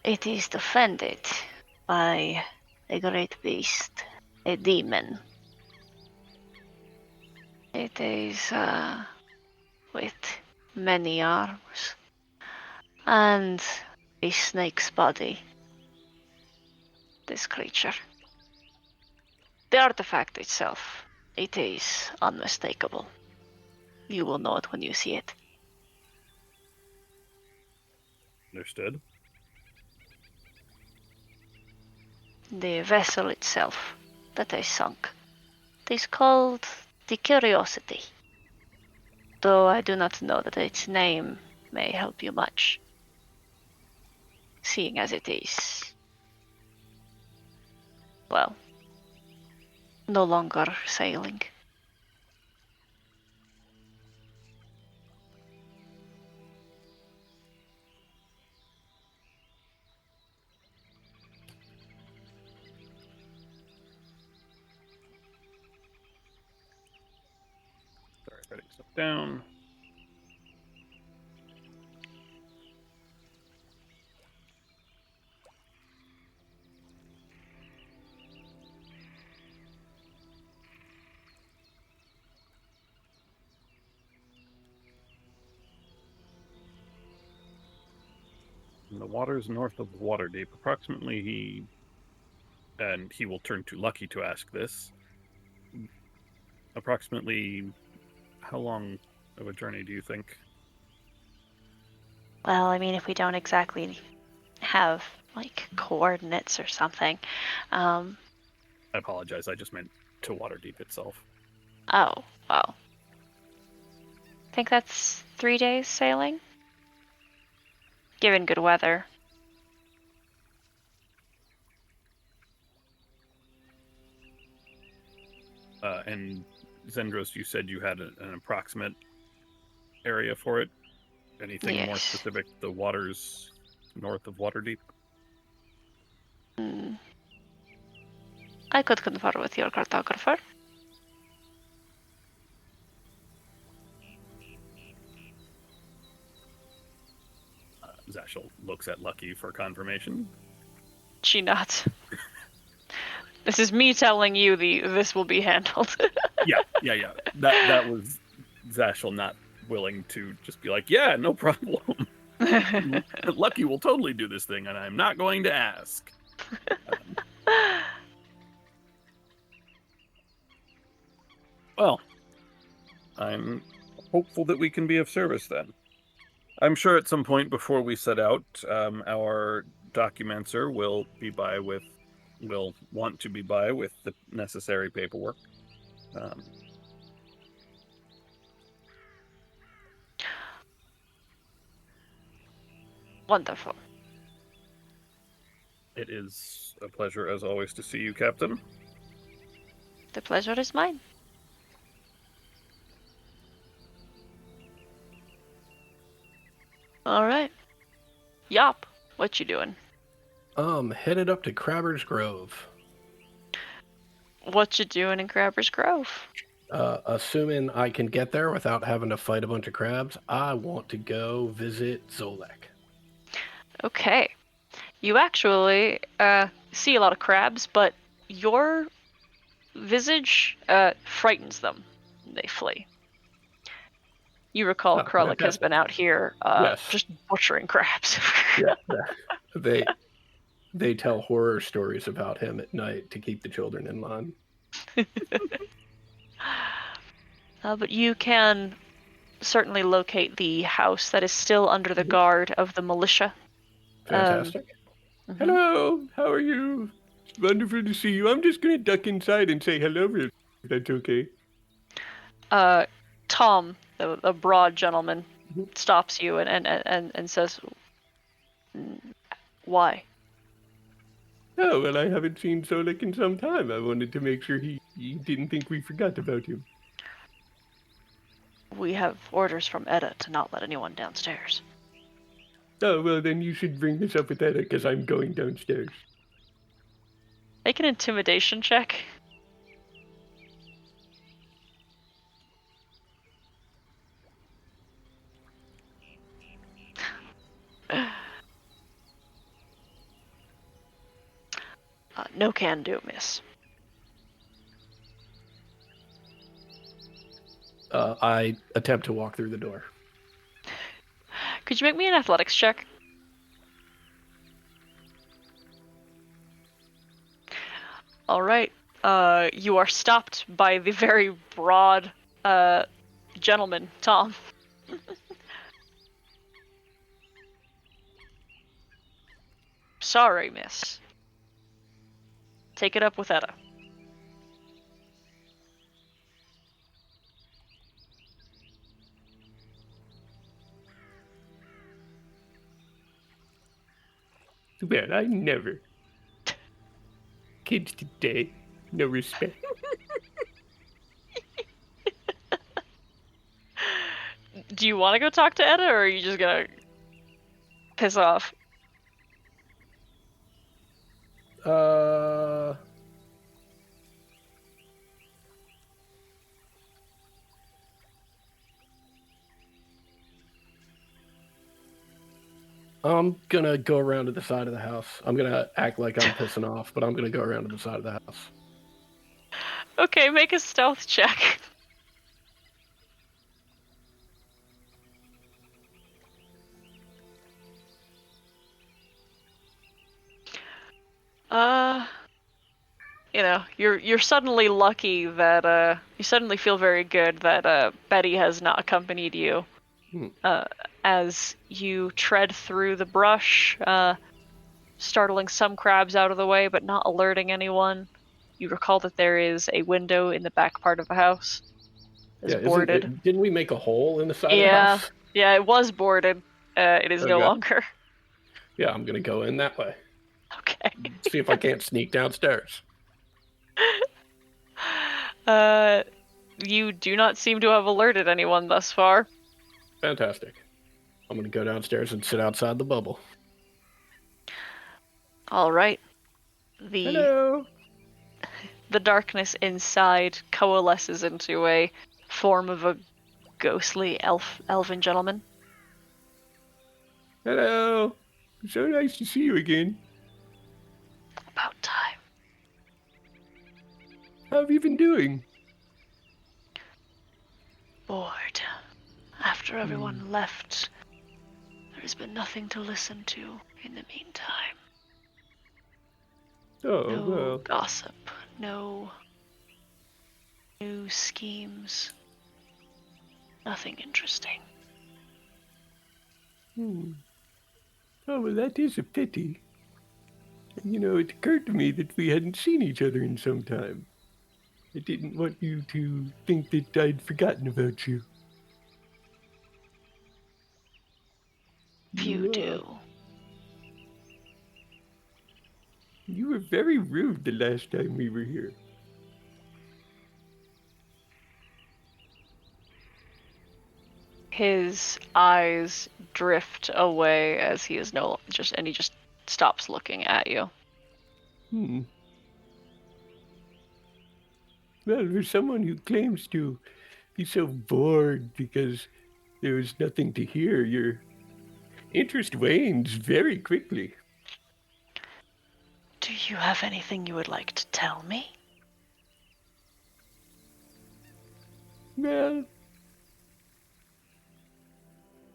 It is defended by a great beast, a demon. It is with many arms and a snake's body. This creature. The artifact itself, it is unmistakable. You will know it when you see it. Understood. The vessel itself that I sunk, it is called the Curiosity, though I do not know that its name may help you much, seeing as it is, well, no longer sailing. Sorry, writing stuff down. In the waters north of Waterdeep, approximately he will turn to Lucky to ask this. Approximately how long of a journey do you think? Well, I mean, if we don't exactly have, like, coordinates or something. I apologize, I just meant to Waterdeep itself. Oh. I think that's 3 days sailing? Given good weather. And Zendros, you said you had an approximate area for it? Anything more Yes. specific? The waters north of Waterdeep? I could confer with your cartographer. Zashel looks at Lucky for confirmation. She nods. This is me telling you this will be handled. Yeah. That was Zashel not willing to just be like, yeah, no problem. Lucky will totally do this thing, and I'm not going to ask. Well, I'm hopeful that we can be of service then. I'm sure at some point before we set out, our documancer will want to be by with the necessary paperwork. Wonderful. It is a pleasure, as always, to see you, Captain. The pleasure is mine. All right. Yop, what you doing? Headed up to Crabber's Grove. What you doing in Crabber's Grove? Assuming I can get there without having to fight a bunch of crabs, I want to go visit Zolek. Okay. You actually see a lot of crabs, but your visage frightens them. They flee. You recall Krullik has been out here Yes. just butchering crabs. Yeah. They tell horror stories about him at night to keep the children in line. But you can certainly locate the house that is still under the guard of the militia. Fantastic. Mhm. Hello, how are you? Wonderful to see you. I'm just gonna duck inside and say hello, if that's okay. Tom, the broad gentleman, Mhm. stops you and says, "Why?" Oh, well, I haven't seen Solik in some time. I wanted to make sure he didn't think we forgot about him. We have orders from Edda to not let anyone downstairs. Oh, well, then you should bring this up with Edda, because I'm going downstairs. Make an intimidation check. No can do, miss. I attempt to walk through the door. Could you make me an athletics check? All right. You are stopped by the very broad gentleman, Tom. Sorry, miss. Take it up with Edda. Well, I never. Kids today, no respect. Do you want to go talk to Edda, or are you just gonna piss off? I'm gonna go around to the side of the house. I'm gonna act like I'm pissing off, but I'm gonna go around to the side of the house. Okay, make a stealth check. You're suddenly lucky that you suddenly feel very good that Betty has not accompanied you. As you tread through the brush, startling some crabs out of the way but not alerting anyone. You recall that there is a window in the back part of the house. It's boarded. Didn't we make a hole in the side of the house? Yeah, it was boarded. It is no Okay. longer. Yeah, I'm gonna go in that way. Okay. See if I can't sneak downstairs. You do not seem to have alerted anyone thus far. Fantastic. I'm gonna go downstairs and sit outside the bubble. All right. Hello. The darkness inside coalesces into a form of a ghostly elven gentleman. Hello. So nice to see you again. About time. How have you been doing? Bored. After everyone left, there has been nothing to listen to in the meantime. Oh, No well. gossip, no new schemes, nothing interesting. Oh, well, that is a pity. You know, it occurred to me that we hadn't seen each other in some time. I didn't want you to think that I'd forgotten about you. Few do. You were very rude the last time we were here. His eyes drift away as he is he just stops looking at you. Well, for someone who claims to be so bored because there was nothing to hear, your interest wanes very quickly. Do you have anything you would like to tell me? Well,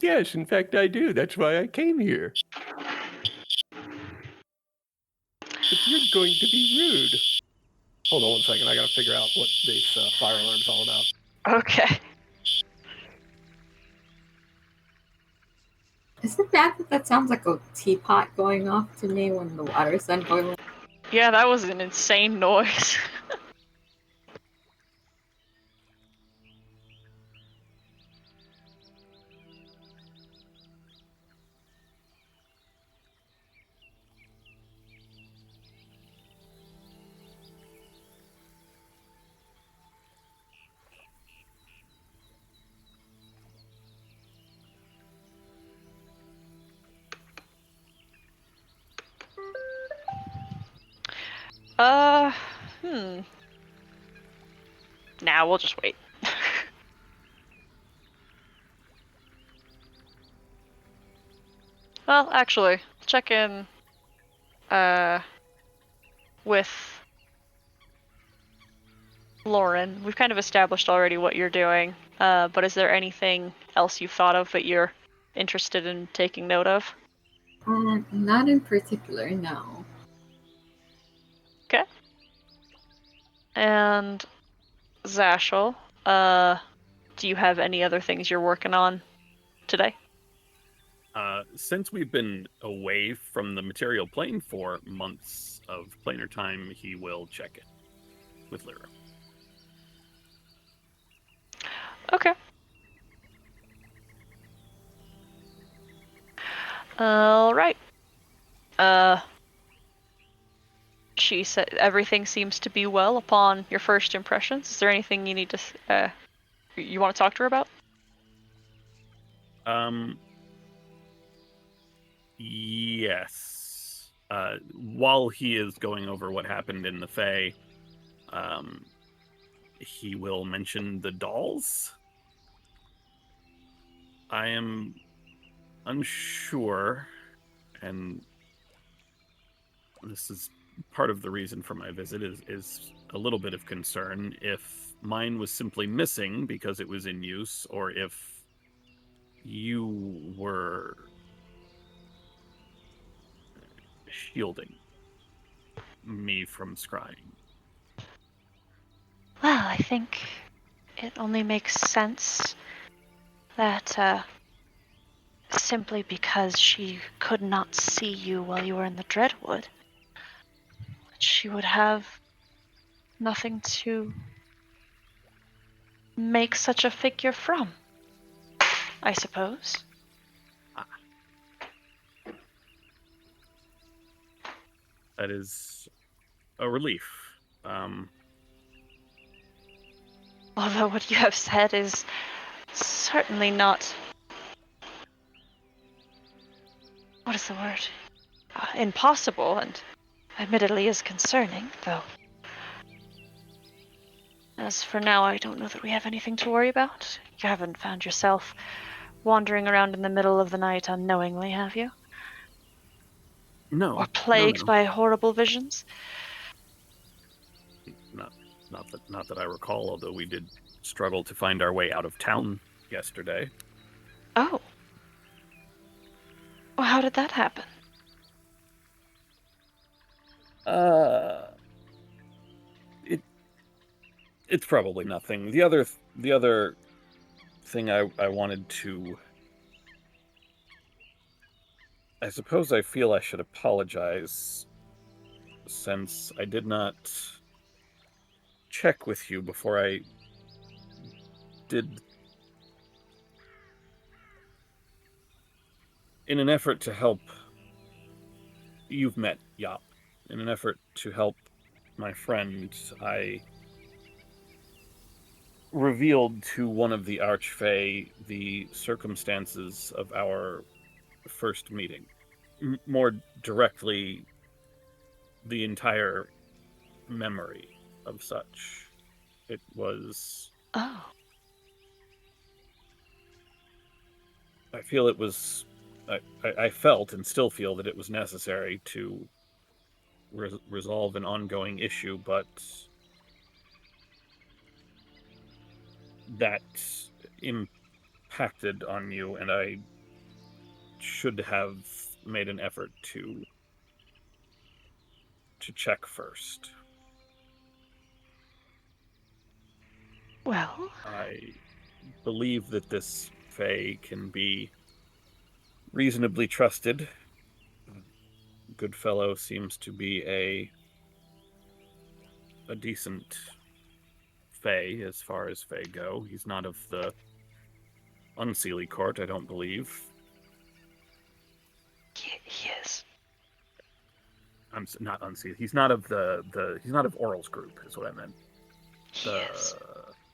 yes, in fact, I do. That's why I came here. But you're going to be rude. Hold on one second. I gotta figure out what this fire alarm's all about. Okay. Is it bad that that sounds like a teapot going off to me when the water's done boiling? Yeah, that was an insane noise. Uh, hmm. Nah, we'll just wait. Well, actually, check in, with Lauren. We've kind of established already what you're doing, but is there anything else you've thought of that you're interested in taking note of? Not in particular, no. Okay. And Zashel, do you have any other things you're working on today? Since we've been away from the material plane for months of planar time, he will check in with Lyra. Okay. All right. She said everything seems to be well upon your first impressions. Is there anything you need to, you want to talk to her about? Yes. While he is going over what happened in the Fae, he will mention the dolls. I am unsure, and this is part of the reason for my visit, is a little bit of concern if mine was simply missing because it was in use, or if you were shielding me from scrying. Well, I think it only makes sense that simply because she could not see you while you were in the Dreadwood, she would have nothing to make such a figure from, I suppose. That is a relief. Although what you have said is certainly not... What is the word? Impossible, and admittedly is concerning, though. As for now, I don't know that we have anything to worry about. You haven't found yourself wandering around in the middle of the night unknowingly, have you? No. Or plagued by horrible visions? Not that I recall, although we did struggle to find our way out of town yesterday. Oh. Well, how did that happen? It's probably nothing. The other thing I wanted to... I suppose I feel I should apologize, since I did not check with you before I did. In an effort to help... You've met Yop. In an effort to help my friend, I revealed to one of the Archfey the circumstances of our first meeting. More directly, the entire memory of such. It was... Oh. I feel it was... I felt and still feel that it was necessary to resolve an ongoing issue, but that impacted on you, and I should have made an effort to check first. Well, I believe that this Fae can be reasonably trusted. Goodfellow seems to be a decent Fae as far as Fae go. He's not of the Unseelie court, I don't believe. He is. I'm not Unseelie. He's not of he's not of Oral's group, is what I meant. He is.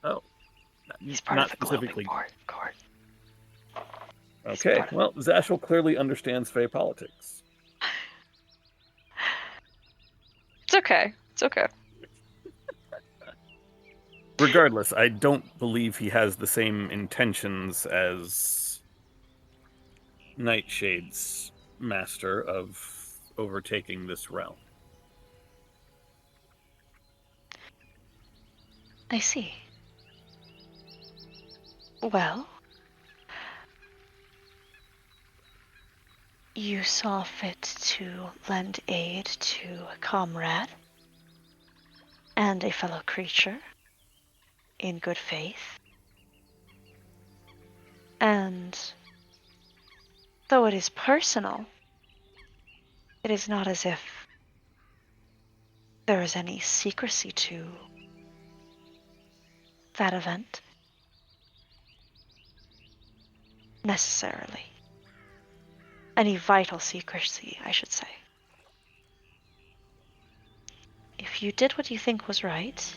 Oh. He's part not of the specifically. court. Okay, well, Zashel clearly understands Fae politics. It's okay. It's okay. Regardless, I don't believe he has the same intentions as Nightshade's master of overtaking this realm. I see. Well, you saw fit to lend aid to a comrade and a fellow creature in good faith. And though it is personal, it is not as if there is any secrecy to that event. Necessarily. Any vital secrecy, I should say. If you did what you think was right,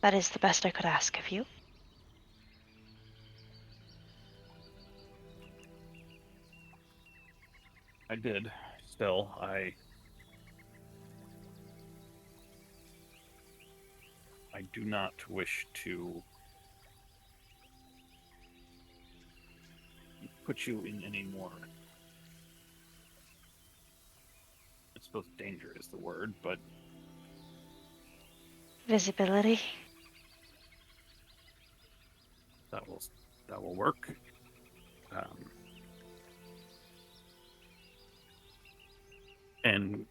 that is the best I could ask of you. I did. Still, I do not wish to put you in any more, I suppose danger is the word, but Visibility. that will work. And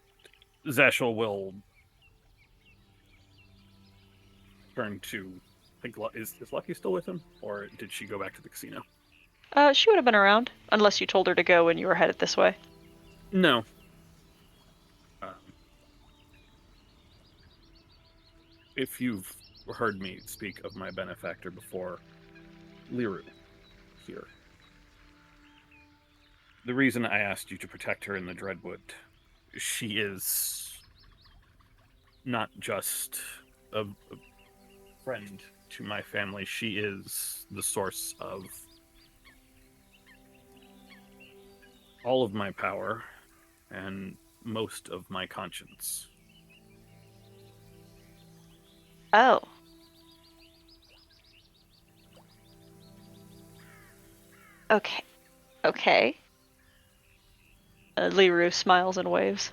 Zashel will turn to, I think, is Lucky still with him? Or did she go back to the casino? She would have been around, unless you told her to go when you were headed this way. No. If you've heard me speak of my benefactor before, Liru here. The reason I asked you to protect her in the Dreadwood, she is not just a friend to my family, she is the source of all of my power and most of my conscience. Oh. Okay. Liru smiles and waves.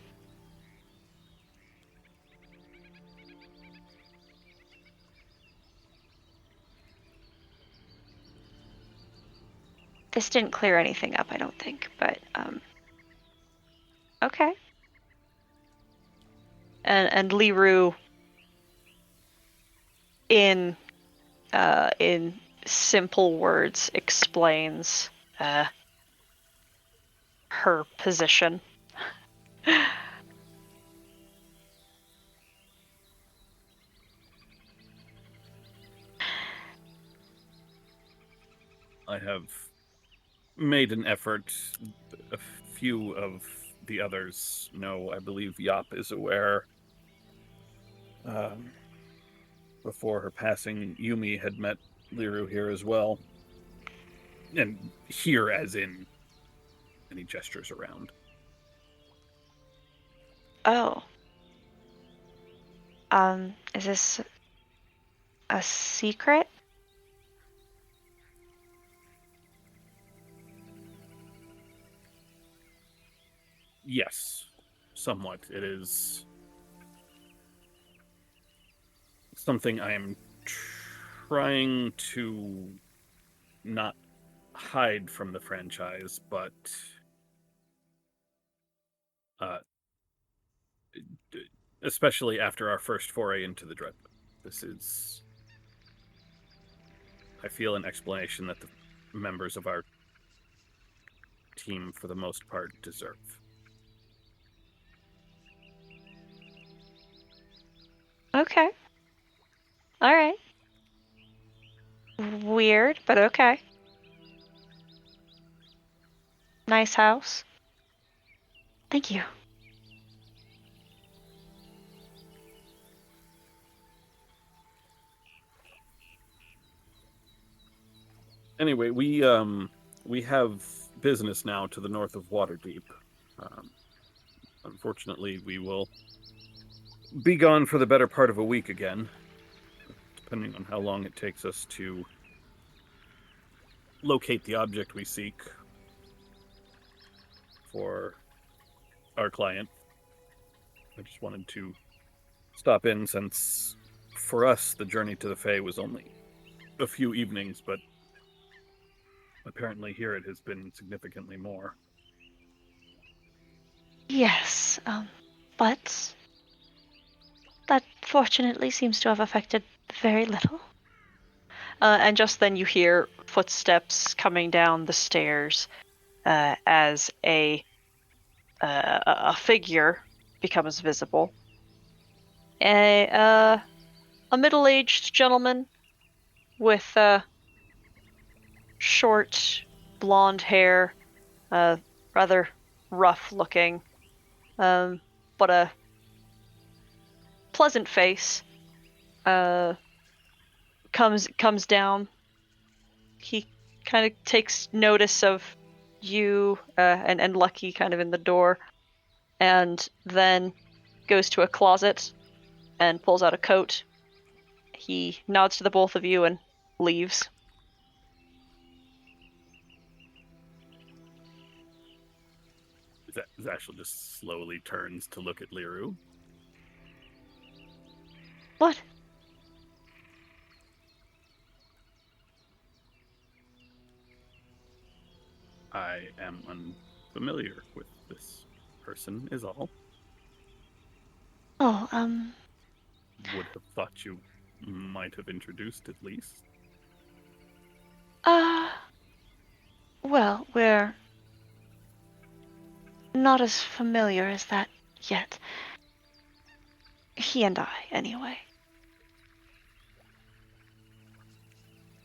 This didn't clear anything up, I don't think, but, okay. And Liru, in simple words, explains, her position. I have made an effort. A few of the others know. I believe Yop is aware. Before her passing, Yumi had met Liru here as well. And here as in any gestures around. Oh. Is this a secret? Yes, somewhat. It is something I am trying to not hide from the franchise, but especially after our first foray into the Dreadwood. This is, I feel, an explanation that the members of our team, for the most part, deserve. Okay. All right. Weird, but okay. Nice house. Thank you. Anyway, we have business now to the north of Waterdeep. Unfortunately, we will be gone for the better part of a week again, depending on how long it takes us to locate the object we seek for our client. I just wanted to stop in since, for us, the journey to the Fae was only a few evenings, but apparently here it has been significantly more. Yes, but that fortunately seems to have affected very little. And just then you hear footsteps coming down the stairs as a figure becomes visible. A middle-aged gentleman with short blonde hair, rather rough looking, but a pleasant face. Comes down. He kind of takes notice of you and Lucky kind of in the door, and then goes to a closet and pulls out a coat. He nods to the both of you and leaves. Zashel just slowly turns to look at Liru. What? I am unfamiliar with this person, is all. Oh, Would have thought you might have introduced at least. well, we're not as familiar as that yet. He and I, anyway.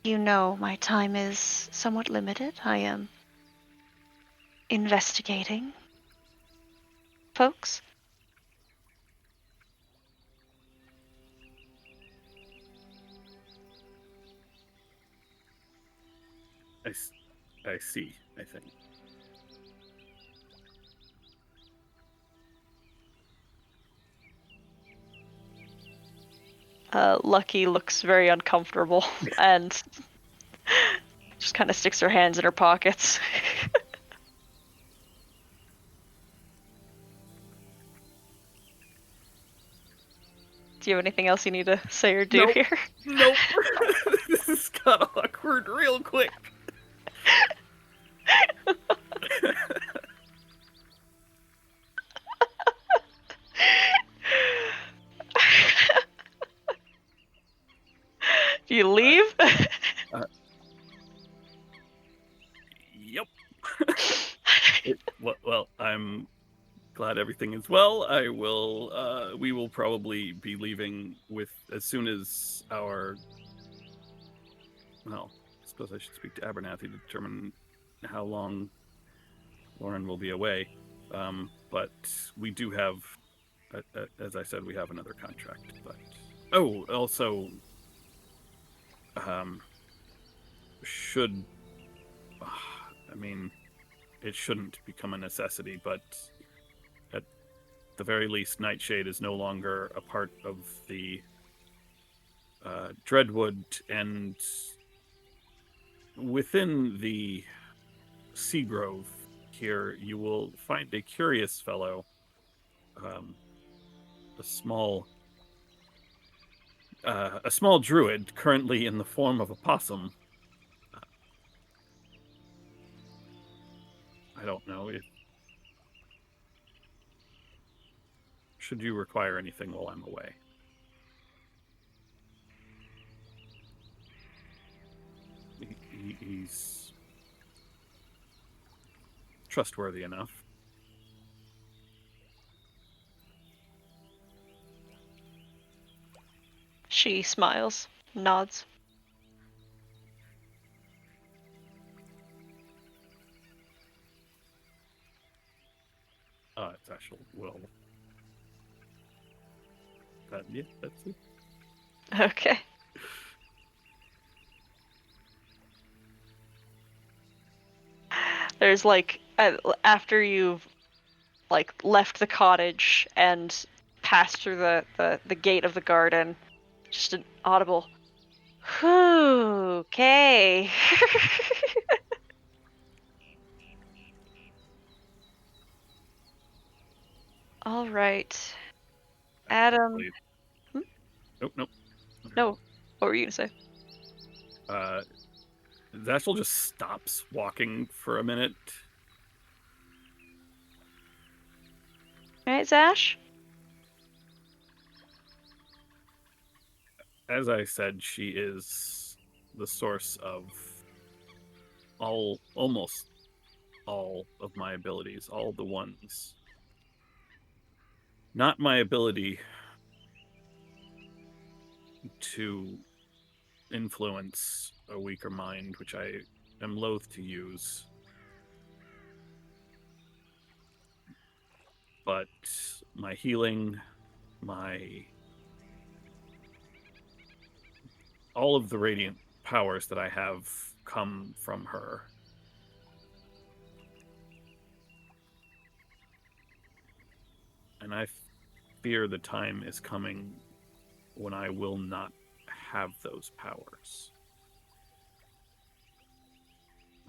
You know, my time is somewhat limited. I am investigating folks. I see, I think. Lucky looks very uncomfortable and just kind of sticks her hands in her pockets. Do you have anything else you need to say or do Nope. here? Nope. This got awkward real quick. Do you leave? Yep. Well, I'm glad everything is well. I will. We will probably be leaving with as soon as our. Well, I suppose I should speak to Abernathy to determine how long Lauren will be away. But we do have, as I said, we have another contract. But also, should. I mean, it shouldn't become a necessity, but at the very least, Nightshade is no longer a part of the Dreadwood, and within the Seagrove here, you will find a curious fellow, a small druid, currently in the form of a possum. I don't know if should you require anything while I'm away. He's trustworthy enough. She smiles, nods. It's actually well. Yeah, that's it. Okay. There's like after you've like left the cottage and passed through the gate of the garden, just an audible whew, okay. All right. Adam. Actually- Nope. No. What were you gonna say? Zashel just stops walking for a minute. All right, Zash? As I said, she is the source of almost all of my abilities, all the ones. Not my ability to influence a weaker mind, which I am loath to use. But my healing, all of the radiant powers that I have come from her. And I fear the time is coming when I will not have those powers.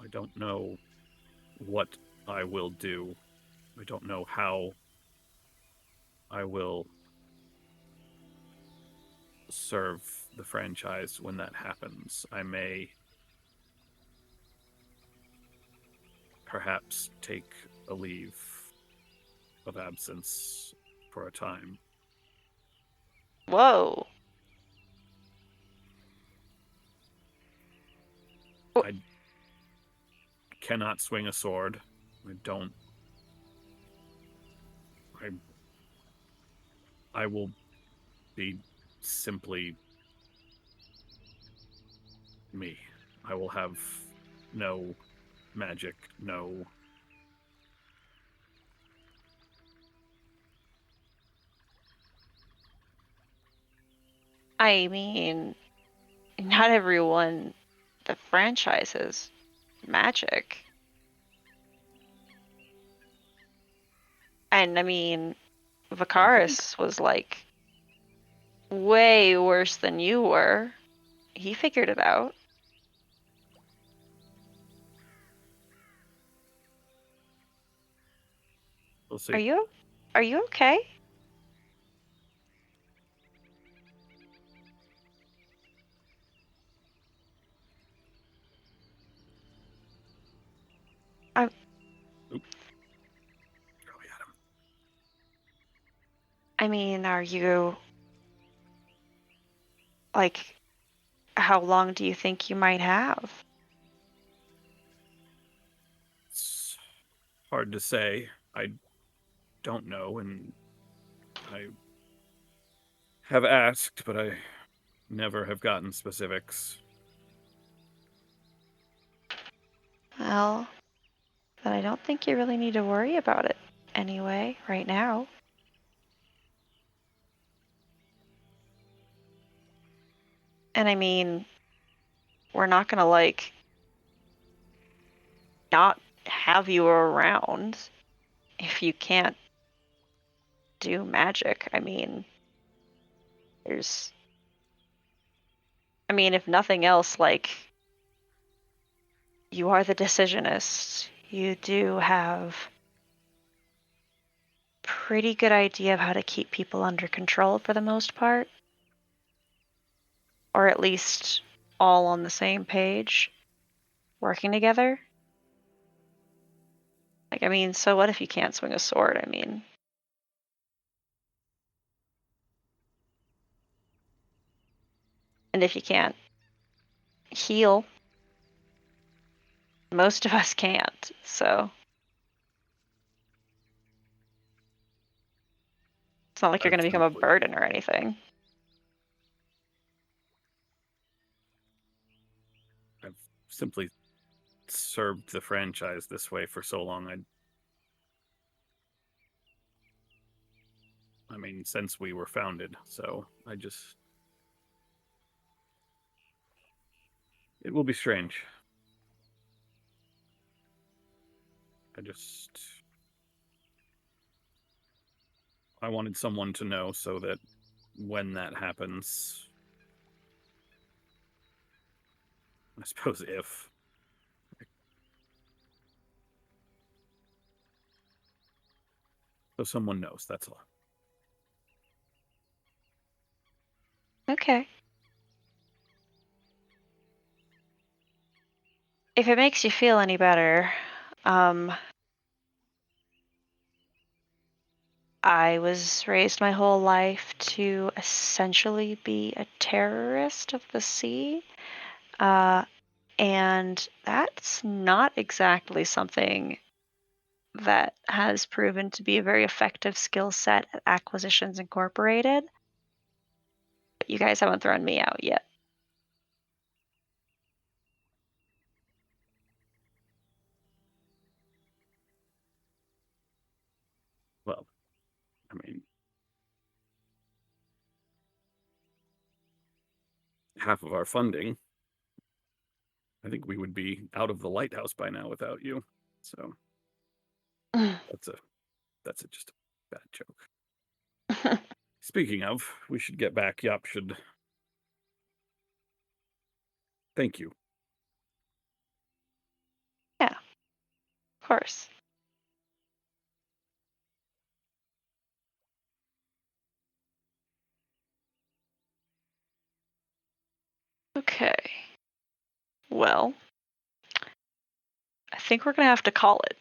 I don't know what I will do. I don't know how I will serve the franchise when that happens. I may perhaps take a leave of absence for a time. Whoa. I cannot swing a sword. I will be simply me. I will have no magic, no... I mean, not everyone the franchise is magic. And I mean, Vicaris was like way worse than you were. He figured it out. We'll see. Are you okay? Probably had him. I mean, are you like how long do you think you might have? It's hard to say. I don't know, and I have asked, but I never have gotten specifics. Well, then I don't think you really need to worry about it anyway, right now. And I mean, we're not gonna like not have you around if you can't do magic. I mean, if nothing else, like, you are the decisionist. You do have pretty good idea of how to keep people under control for the most part. Or at least all on the same page, working together. Like, I mean, so what if you can't swing a sword? I mean, and if you can't heal, most of us can't, so. It's not like you're going to become a Simply- burden or anything. I've simply served the franchise this way for so long. I mean, since we were founded, so it will be strange. I wanted someone to know so that when that happens, I suppose if, so someone knows, that's all. Okay. If it makes you feel any better, I was raised my whole life to essentially be a terrorist of the sea. And that's not exactly something that has proven to be a very effective skill set at Acquisitions Incorporated. But you guys haven't thrown me out yet. Well, I mean, half of our funding, I think we would be out of the lighthouse by now without you. So that's just a bad joke. Speaking of, we should get back. Yop should. Thank you. Yeah, of course. Okay. Well, I think we're going to have to call it.